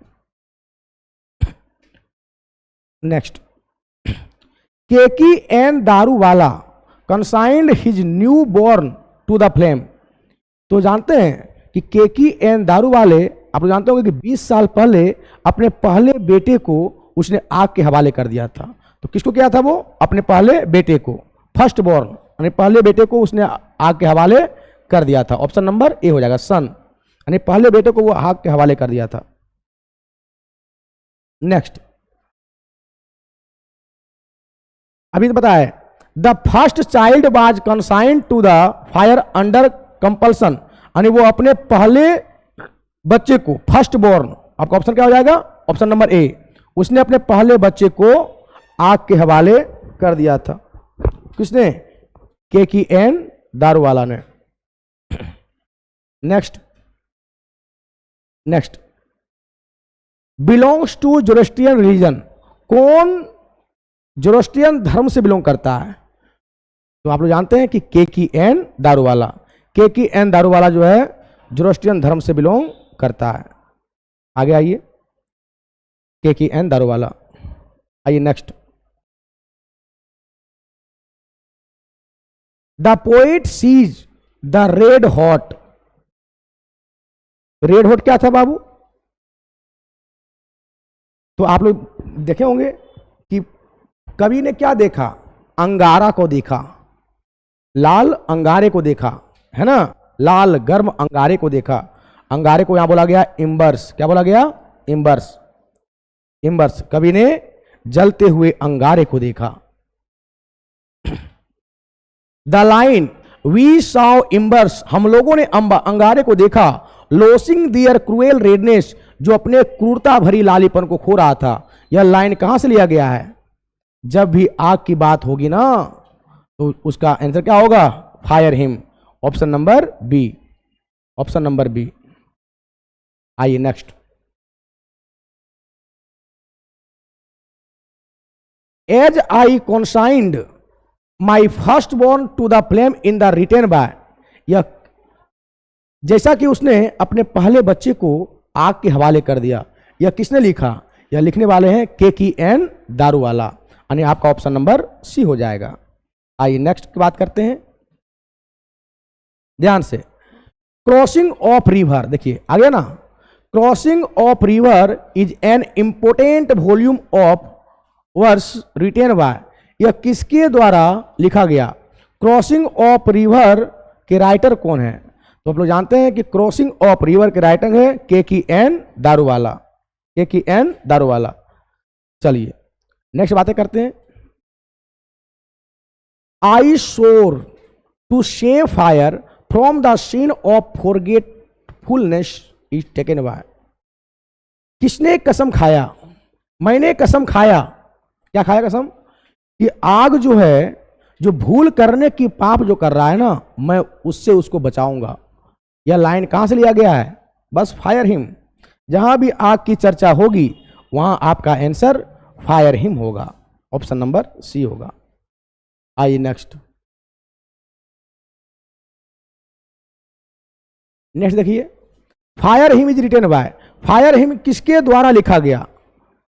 Speaker 1: Next, Keki N Daruwalla consigned his new born to the flame. तो जानते हैं कि केकी एन दारूवाले, आप जानते होंगे कि 20 साल पहले अपने पहले बेटे को उसने आग के हवाले कर दिया था। तो किसको किया था वो? अपने पहले बेटे को, फर्स्ट बॉर्न, यानी पहले बेटे को उसने आग के हवाले कर दिया था। ऑप्शन नंबर ए हो जाएगा, सन, यानी पहले बेटे को वो आग के हवाले कर दिया था। नेक्स्ट, अभी तो पता है, the first child was consigned to the fire under compulsion, यानी वो अपने पहले बच्चे को, फर्स्ट बॉर्न, आपका ऑप्शन क्या हो जाएगा? ऑप्शन नंबर ए, उसने अपने पहले बच्चे को आग के हवाले कर दिया था। किसने? केकी एन दारूवाला ने। Next, belongs to Zoroastrian religion, कौन जोरोस्ट्रियन धर्म से बिलोंग करता है? तो आप लोग जानते हैं कि केकी एन दारूवाला, केकी एन दारूवाला जो है जोरोस्ट्रियन धर्म से बिलोंग करता है। आगे आइए, केकी एन दारूवाला। आइए next, the poet sees the red hot. Red hot क्या था बाबू? तो आप लोग देखे होंगे कि कवि ने क्या देखा? अंगारा को देखा, लाल अंगारे को देखा, है ना, लाल गर्म अंगारे को देखा। अंगारे को यहां बोला गया इम्बर्स। क्या बोला गया? इम्बर्स, इम्बर्स। कवि ने जलते हुए अंगारे को देखा। द लाइन वी सॉ इम्बर्स, हम लोगों ने अंगारे को देखा, लॉसिंग दियर क्रूएल रेडनेस, जो अपने क्रूरता भरी लालीपन को खो रहा था। यह लाइन कहां से लिया गया है? जब भी आग की बात होगी ना, तो उसका आंसर क्या होगा? Fire hymn. Option number B, option number B. आइए next, as I consigned my first born to the flame in the written by, यह जैसा कि उसने अपने पहले बच्चे को आग के हवाले कर दिया, यह किसने लिखा? यह लिखने वाले हैं केकी एन दारूवाला, यानी आपका ऑप्शन नंबर सी हो जाएगा। आइए नेक्स्ट की बात करते हैं ध्यान से। क्रॉसिंग ऑफ रिवर, देखिए आ गया ना, crossing of river is an important volume of verse written by, यह किसके द्वारा लिखा गया? क्रॉसिंग ऑफ रिवर के राइटर कौन है? तो आप लोग जानते हैं कि क्रॉसिंग ऑफ रिवर के राइटर है केकी एन दारूवाला, केकी एन दारूवाला। चलिए नेक्स्ट बातें करते हैं। I swore to save fire from the scene of forgetfulness is taken by, किसने कसम खाया? मैंने कसम खाया। क्या खाया कसम? कि आग जो है, जो भूल करने की पाप जो कर रहा है ना, मैं उससे उसको बचाऊंगा। यह लाइन कहां से लिया गया है? बस फायर हिम। जहां भी आग की चर्चा होगी वहां आपका आंसर फायर हिम होगा, ऑप्शन नंबर सी होगा। आइए नेक्स्ट, देखिए, fire hymn is written by, fire him किसके द्वारा लिखा गया?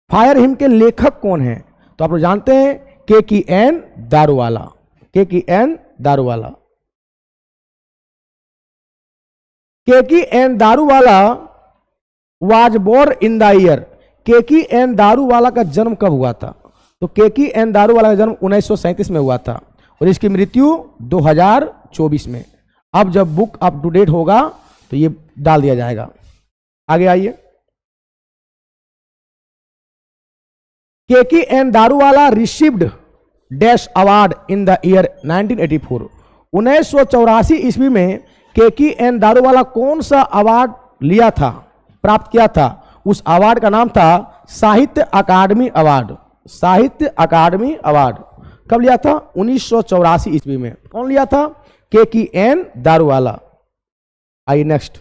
Speaker 1: फायर हिम के लेखक कौन है? तो आप लोग जानते हैं Keki N Daruwalla, Keki N Daruwalla. Keki N Daruwalla was born in the year, Keki N Daruwalla का जन्म कब हुआ था? तो केकी एन दारूवाला का जन्म 1937 में हुआ था और इसकी मृत्यु 2024 में। अब जब बुक अप टू डेट होगा तो ये डाल दिया जाएगा। आगे आइए, Keki N Daruwalla received dash award in the year 1984, 1984 ईस्वी में केकी एन दारूवाला कौन सा अवार्ड लिया था, प्राप्त किया था? उस अवार्ड का नाम था साहित्य अकादमी अवार्ड, साहित्य अकादमी अवार्ड। कब लिया था? 1984 ईस्वी में। कौन लिया था? केकी एन दारूवाला। आइए next,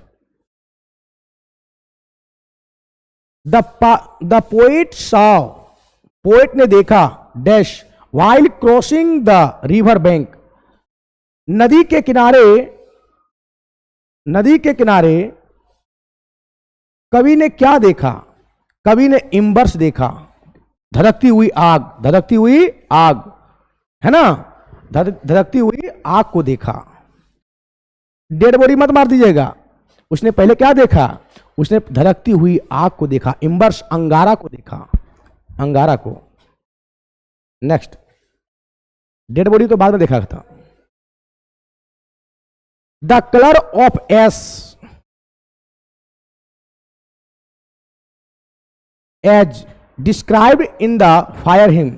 Speaker 1: the poet saw, poet ने देखा dash while crossing the river bank, नदी के किनारे, नदी के किनारे कवि ने क्या देखा? कवि ने इम्बर्स देखा, धधकती हुई आग, धधकती हुई आग। है ना, धधकती हुई आग को देखा। डेड बॉडी मत मार दीजिएगा, उसने पहले क्या देखा, उसने धधकती हुई आग को देखा, इम्बर्स अंगारा को देखा, अंगारा को। नेक्स्ट, डेड बॉडी तो बाद में देखा था। The colour of ash as described in the fire hymn.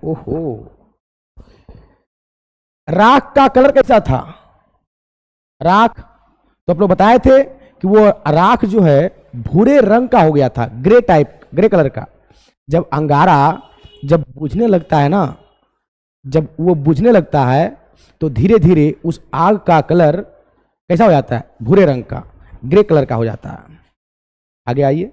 Speaker 1: ओहो, राख का कलर कैसा था? राख तो आप लोग बताए थे कि वो राख जो है भूरे रंग का हो गया था, ग्रे टाइप, ग्रे कलर का। जब अंगारा जब बुझने लगता है ना, जब वो बुझने लगता है तो धीरे धीरे उस आग का कलर कैसा हो जाता है? भूरे रंग का, ग्रे कलर का हो जाता है। आगे आइए।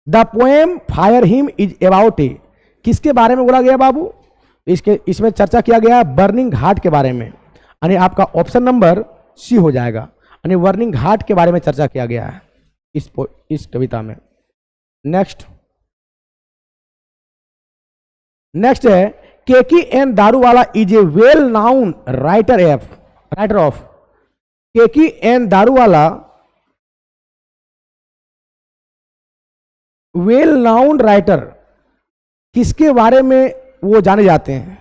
Speaker 1: The poem fire hymn is about a, किसके बारे में बोला गया बाबू? इसमें चर्चा किया गया बर्निंग घाट के बारे में, यानी आपका ऑप्शन नंबर सी हो जाएगा, यानी बर्निंग घाट के बारे में चर्चा किया गया है इस कविता में। नेक्स्ट है Keki N Daruwalla is a well known writer of. Keki N Daruwalla well known writer, किसके बारे में वो जाने जाते हैं?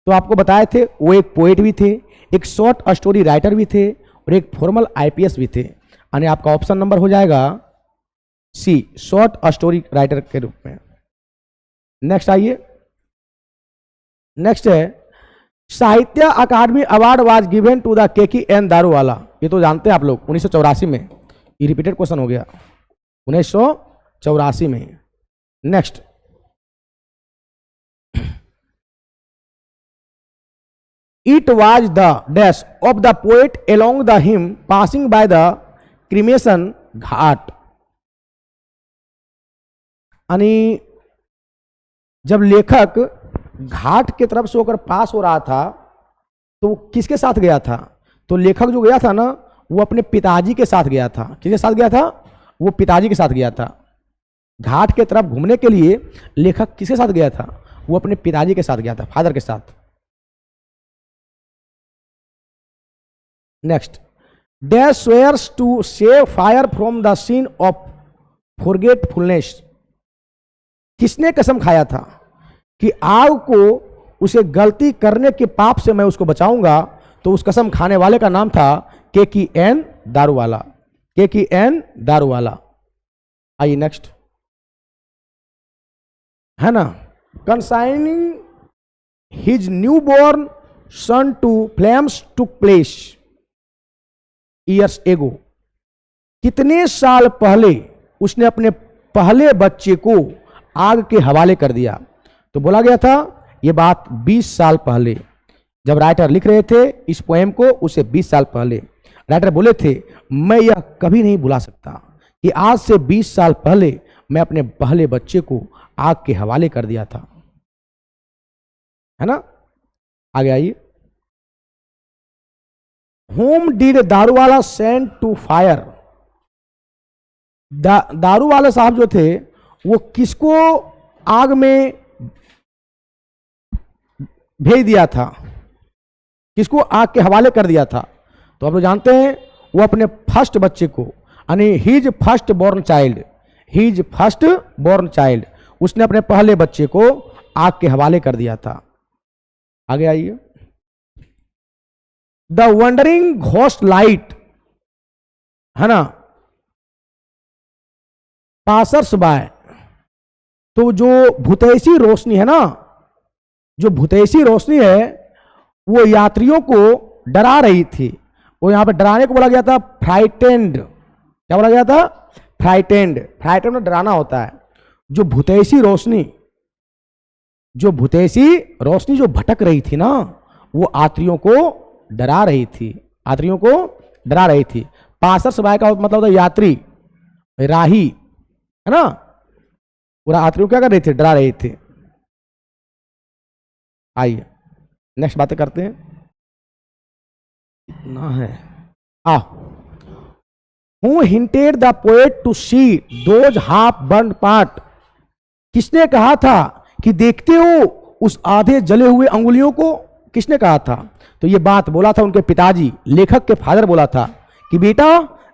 Speaker 1: तो आपको बताए थे वो एक पोएट भी थे, एक शॉर्ट स्टोरी राइटर भी थे और एक फॉर्मल आईपीएस भी थे, यानी आपका ऑप्शन नंबर हो जाएगा सी, शॉर्ट स्टोरी राइटर के रूप में। नेक्स्ट आइए। नेक्स्ट है Sahitya Akademi award was given to the Keki N Daruwalla. ये तो जानते हैं आप लोग, 1984 में। ये रिपीटेड क्वेश्चन हो गया, 1984 में। Next, it was the dash of the poet along the hymn passing by the cremation ghat, यानी जब लेखक घाट की तरफ से होकर पास हो रहा था तो वो किसके साथ गया था? तो लेखक जो गया था ना, वो अपने पिताजी के साथ गया था। किसके साथ गया था? वो पिताजी के साथ गया था। घाट के तरफ घूमने के लिए लेखक किसके साथ गया था? वो अपने पिताजी के साथ गया था, फादर के साथ। Next, they swears to save fire from the scene of forgetfulness. किसने कसम खाया था कि आग को उसे गलती करने के पाप से मैं उसको बचाऊंगा? तो उस कसम खाने वाले का नाम था केकी एन दारूवाला, केकी एन दारूवाला। आइए नेक्स्ट, है ना, consigning his new born son to flames took place years ago. कितने साल पहले उसने अपने पहले बच्चे को आग के हवाले कर दिया? तो बोला गया था यह बात 20 साल पहले, जब राइटर लिख रहे थे इस पोएम को, उसे 20 साल पहले राइटर बोले थे, मैं यह कभी नहीं भुला सकता कि आज से 20 साल पहले मैं अपने पहले बच्चे को आग के हवाले कर दिया था। है ना, आगे आइए। Whom did Daruwalla send to fire. Daruwalla साहब जो थे वो किसको आग में भेज दिया था? किसको आग के हवाले कर दिया था? तो आप लोग जानते हैं वो अपने फर्स्ट बच्चे को, यानी his first born child, his first born child, उसने अपने पहले बच्चे को आग के हवाले कर दिया था। आगे आइए। द वंडरिंग घोस्ट लाइट, है ना, पासर्स बाय। तो जो भूतेशी रोशनी है ना, जो भूतेशी रोशनी है वो यात्रियों को डरा रही थी। वो यहां पे डराने को बोला गया था फ्राइटेंड। क्या बोला गया था? फ्राइटेंड। फ्राइटेंड में डराना होता है। जो भूतेशी रोशनी, जो भूतेशी रोशनी जो भटक रही थी ना, वो यात्रियों को डरा रही थी, यात्रियों को डरा रही थी। पासर्स बाय का मतलब होता है यात्री, राही, है ना। पूरा यात्रियों क्या कर रहे थे? डरा रहे थे। आइए नेक्स्ट बातें करते हैं। इतना है। Who hinted the poet to see those half burn part, किसने कहा था कि देखते हो उस आधे जले हुए अंगुलियों को, किसने कहा था? तो ये बात बोला था उनके पिताजी, लेखक के फादर बोला था कि बेटा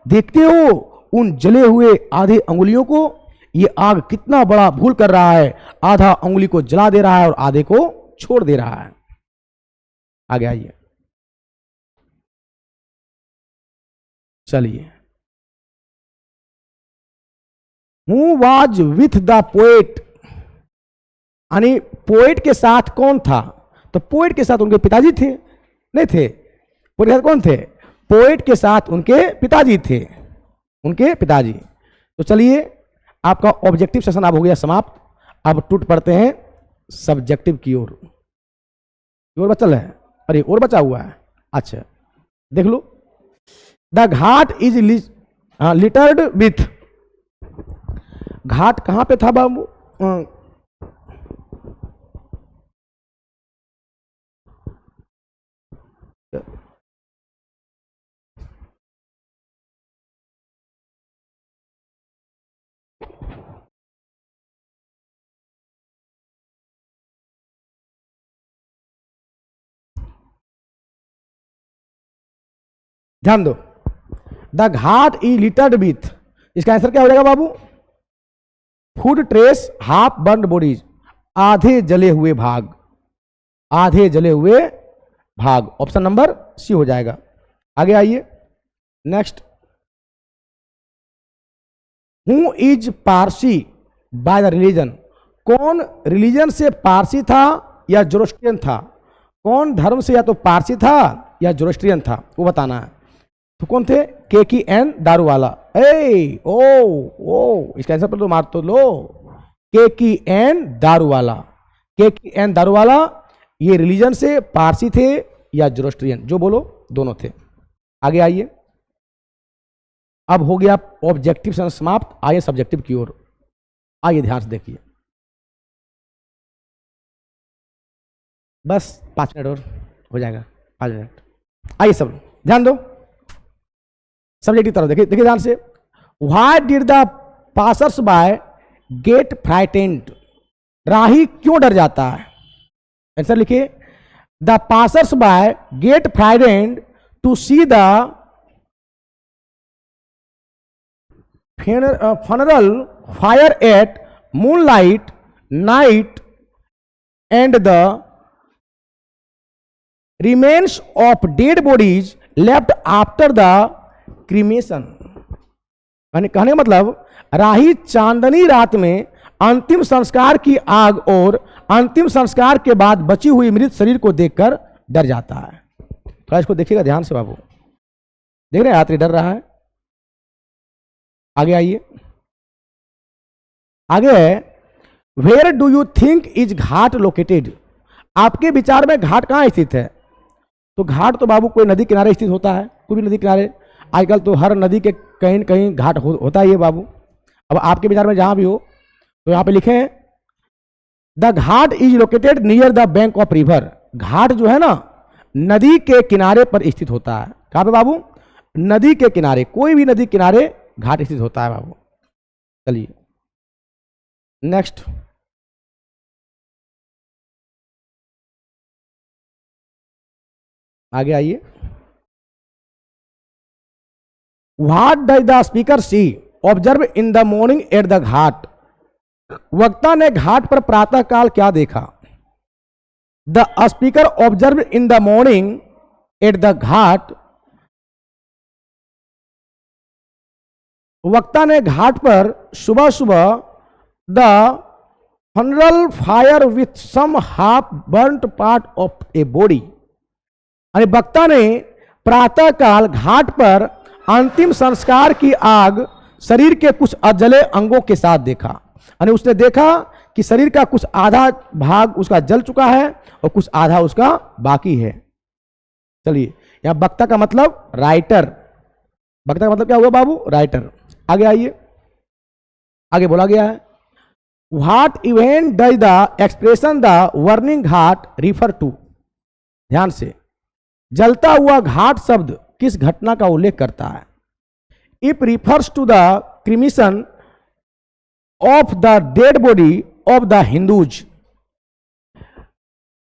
Speaker 1: देखते हो उन जले हुए आधे अंगुलियों को, ये आग कितना बड़ा भूल कर रहा है, आधा अंगुली को जला दे रहा है और आधे को छोड़ दे रहा है। आगे आइए, चलिए। Who was with the poet, यानी पोएट के साथ कौन था? तो पोएट के साथ उनके पिताजी थे, नहीं थे? पोएट के साथ कौन थे? पोएट के साथ उनके पिताजी थे, उनके पिताजी। तो चलिए, आपका ऑब्जेक्टिव सेशन अब हो गया समाप्त। अब टूट पड़ते हैं सब्जेक्टिव की ओर। और बचल है? अरे और बचा हुआ है, अच्छा देख लो। The ghat is littered with, ghat कहां पे था बाबू? ध्यान दो, the ghat is littered with, इसका आंसर क्या हो जाएगा बाबू? Food trace half burn bodies, आधे जले हुए भाग, आधे जले हुए भाग। ऑप्शन नंबर सी हो जाएगा। आगे आइए, next. Who is Parsi by the religion, कौन रिलीजन से पारसी था या जोरोस्ट्रियन था? कौन धर्म से या तो पारसी था या जोरोस्ट्रियन था, वो बताना है। तो कौन थे? KKN दारूवाला। इसका आंसर पर तो मार तो लो, KKN दारूवाला। KKN दारूवाला ये रिलीजन से पारसी थे या जोरोस्ट्रियन, जो बोलो दोनों थे। आगे आइए, अब हो गया ऑब्जेक्टिव सेशन समाप्त। आइए सब्जेक्टिव की ओर, आइए ध्यान से देखिए। बस 5 मिनट और हो जाएगा, 5 मिनट। आइए सब ध्यान दो, सब्जेक्ट की तरफ देखिए, देखिए ध्यान से। Why did the passers by get frightened, राही क्यों डर जाता है? आंसर लिखिए। The passers by get frightened to see the funeral fire at moonlight night and the remains of dead bodies left after the cremation। कहने का मतलब, राही चांदनी रात में अंतिम संस्कार की आग और अंतिम संस्कार के बाद बची हुई मृत शरीर को देखकर डर जाता है। थोड़ा इसको देखिएगा ध्यान से बाबू, देख रहे हैं यात्री डर रहा है। आगे आइए, आगे है where do you think is ghat located, आपके विचार में घाट कहां स्थित है? तो घाट तो बाबू कोई नदी किनारे स्थित होता है, कोई भी नदी किनारे। आजकल तो हर नदी के कहीं न कहीं घाट होता ही है बाबू। अब आपके विचार में जहां भी हो, तो यहां पे लिखे the ghat is located near the bank of river, ghat जो है ना नदी के किनारे पर स्थित होता है। कहां पे बाबू? नदी के किनारे, कोई भी नदी किनारे घाट स्थित होता है बाबू। चलिए नेक्स्ट, आगे आइए। What does the speaker see observe in the morning at the ghat, वक्ता ने घाट पर प्रातः काल क्या देखा? The speaker observe in the morning at the ghat, वक्ता ने घाट पर सुबह सुबह the funeral fire with some half burnt part of a body, यानी वक्ता ने प्रातः काल घाट पर अंतिम संस्कार की आग शरीर के कुछ अजले अंगों के साथ देखा। यानी उसने देखा कि शरीर का कुछ आधा भाग उसका जल चुका है और कुछ आधा उसका बाकी है। चलिए, यहां वक्ता का मतलब राइटर, वक्ता का मतलब क्या हुआ बाबू? राइटर। आगे आइए, आगे बोला गया है what event does the expression the burning ghat refer to, ध्यान से, जलता हुआ घाट शब्द किस घटना का उल्लेख करता है? If refers to the cremation of the dead body of the Hindus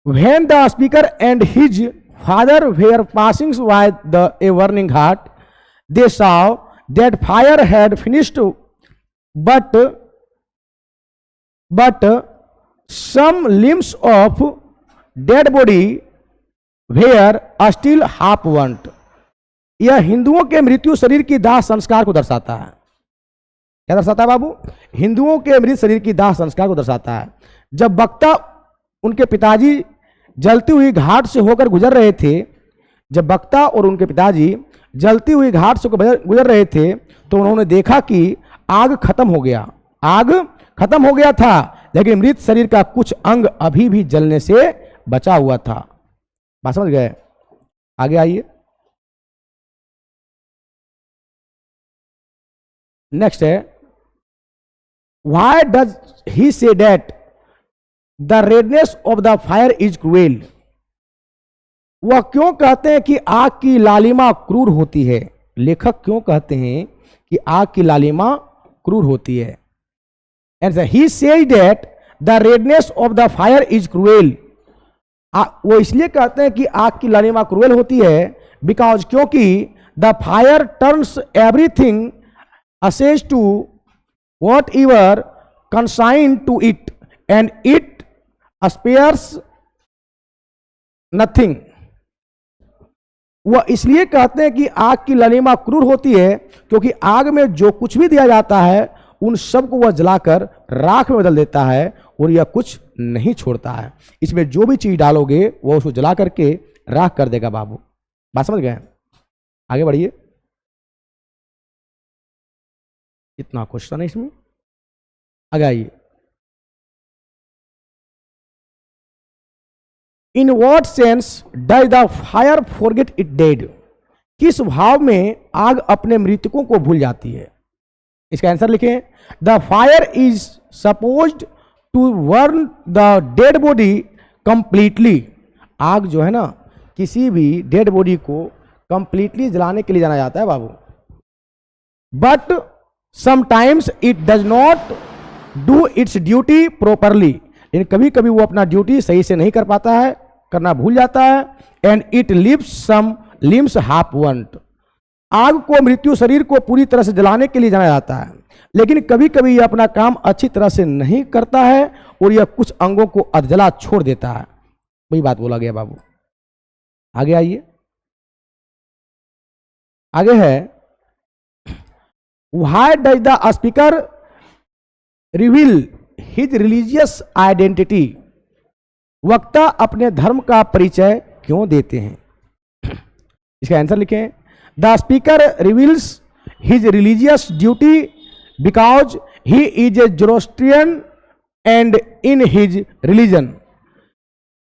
Speaker 1: when the speaker and his father were passing by the a burning ghat they saw that fire had finished, but some limbs of dead body were still half burnt. यह हिंदुओं के मृत्यु शरीर की दाह संस्कार को दर्शाता है। क्या दर्शाता है बाबू? हिंदुओं के मृत शरीर की दाह संस्कार को दर्शाता है। जब वक्ता उनके पिताजी जलती हुई घाट से होकर गुजर रहे थे, जब वक्ता और उनके पिताजी जलती हुई घाट से गुजर रहे थे तो उन्होंने देखा कि आग खत्म हो गया, आग खत्म हो गया था, लेकिन मृत शरीर का कुछ अंग अभी भी जलने से बचा हुआ था। बात समझ गए? आगे आइए। नेक्स्ट है, why does he say that the redness of the fire is cruel? वह क्यों कहते हैं कि आग की लालिमा क्रूर होती है? लेखक क्यों कहते हैं कि आग की लालिमा क्रूर होती है? And he says that the redness of the fire is cruel. वो इसलिए कहते हैं कि आग की लालिमा क्रूएल होती है बिकॉज क्योंकि the fire turns everything ashes to whatever consign to it and it spares nothing. वह इसलिए कहते हैं कि आग की लालिमा क्रूर होती है क्योंकि आग में जो कुछ भी दिया जाता है उन सब को वह जलाकर राख में बदल देता है और यह कुछ नहीं छोड़ता है। इसमें जो भी चीज डालोगे वो उसको जला करके राख कर देगा बाबू। बात समझ गए? आगे बढ़िए। इतना क्वेश्चन है इसमें, आगे आइए। In what sense does the fire forget it dead? किस भाव में आग अपने मृतकों को भूल जाती है? इसका आंसर लिखें। The fire is supposed to burn the dead body completely. आग जो है ना, किसी भी डेड बॉडी को कंप्लीटली जलाने के लिए जाना जाता है बाबू। But sometimes it does not do its duty properly. लेकिन कभी कभी वो अपना ड्यूटी सही से नहीं कर पाता है, करना भूल जाता है। And it leaves some limbs half burned. आग को मृत्यु शरीर को पूरी तरह से जलाने के लिए जाना जाता है, लेकिन कभी कभी यह अपना काम अच्छी तरह से नहीं करता है और यह कुछ अंगों को अधजला छोड़ देता है। वही बात बोला गया बाबू। आगे आइए। आगे है, why does the speaker reveal his religious identity? वक्ता अपने धर्म का परिचय क्यों देते हैं? इसका आंसर लिखें। The speaker reveals his religious duty because he is a Zoroastrian and in his religion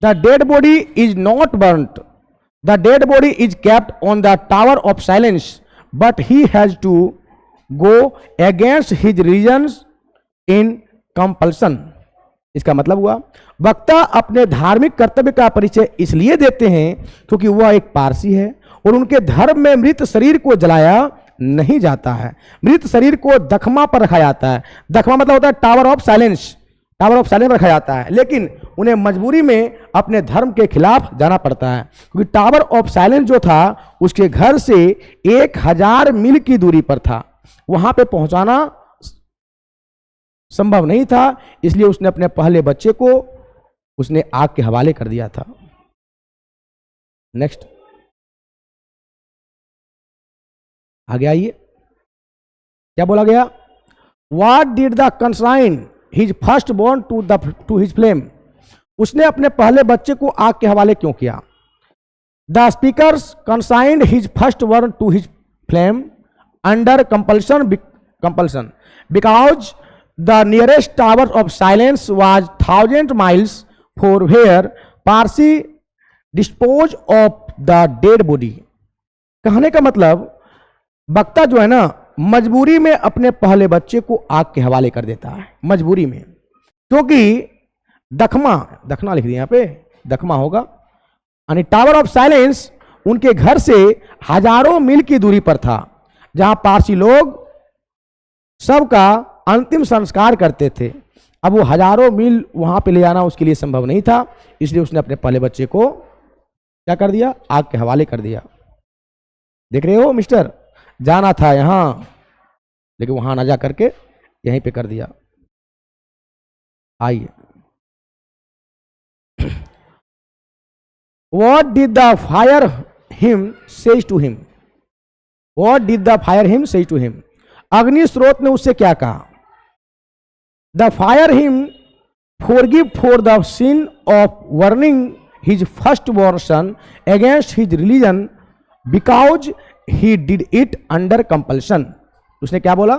Speaker 1: the dead body is not burnt. The dead body is kept on the tower of silence but he has to go against his religion in compulsion. इसका मतलब हुआ, वक्ता अपने धार्मिक कर्तव्य का परिचय इसलिए देते हैं क्योंकि वह एक पारसी है और उनके धर्म में मृत शरीर को जलाया नहीं जाता है। मृत शरीर को दखमा पर रखा जाता है। दखमा मतलब होता है tower of silence. Tower of silence रखा जाता है, लेकिन उन्हें मजबूरी में अपने धर्म के खिलाफ जाना पड़ता है क्योंकि टावर ऑफ साइलेंस जो था उसके घर से 1000 मील की दूरी पर था। वहां पे पहुंचाना संभव नहीं था, इसलिए उसने अपने पहले बच्चे को उसने आग के हवाले कर दिया था। नेक्स्ट, आगे आइए। क्या बोला गया? What did the consign his first born to his flame? उसने अपने पहले बच्चे को आग के हवाले क्यों किया? The speakers consigned his first born to his flame under compulsion because the nearest tower of silence was 1000 miles for where Parsi dispose of the dead body। कहने का मतलब, वक्ता जो है ना मजबूरी में अपने पहले बच्चे को आग के हवाले कर देता है, मजबूरी में, क्योंकि दखना लिख दिया यहाँ पे, दखमा होगा यानी टावर ऑफ साइलेंस उनके घर से हजारों मील की दूरी पर था। जहां पारसी लोग सबका अंतिम संस्कार करते थे। अब वो हजारों मील वहां पे ले जाना उसके लिए संभव नहीं था, इसलिए उसने अपने पहले बच्चे को क्या कर दिया, आग के हवाले कर दिया। देख रहे हो मिस्टर, जाना था यहां लेकिन वहां ना जा करके यहीं पे कर दिया। आइए, What did the fire him say to him? What did the fire him say to him? अग्नि स्रोत ने उससे क्या कहा? The fire him forgive for the sin of warning his firstborn son against his religion because he did it under compulsion. उसने क्या बोला?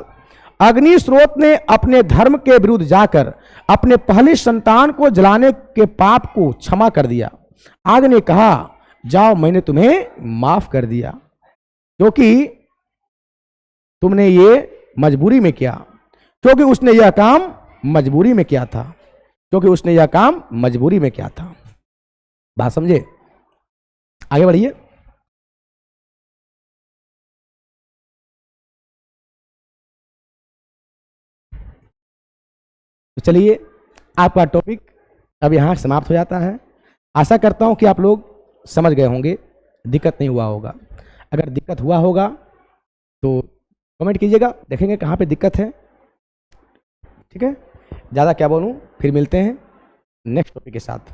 Speaker 1: अग्नि स्रोत ने अपने धर्म के विरुद्ध जाकर अपने पहले संतान को जलाने के पाप को क्षमा कर दिया। आग ने कहा, जाओ मैंने तुम्हें माफ कर दिया क्योंकि तुमने ये मजबूरी में किया, क्योंकि उसने यह काम मजबूरी में किया था, क्योंकि उसने यह काम मजबूरी में किया था। बात समझे? आगे बढ़िए। तो चलिए, आपका टॉपिक अब यहां समाप्त हो जाता है। आशा करता हूं कि आप लोग समझ गए होंगे, दिक्कत नहीं हुआ होगा। अगर दिक्कत हुआ होगा तो कमेंट कीजिएगा, देखेंगे कहाँ पे दिक्कत है। ठीक है, ज़्यादा क्या बोलूँ, फिर मिलते हैं नेक्स्ट टॉपिक के साथ।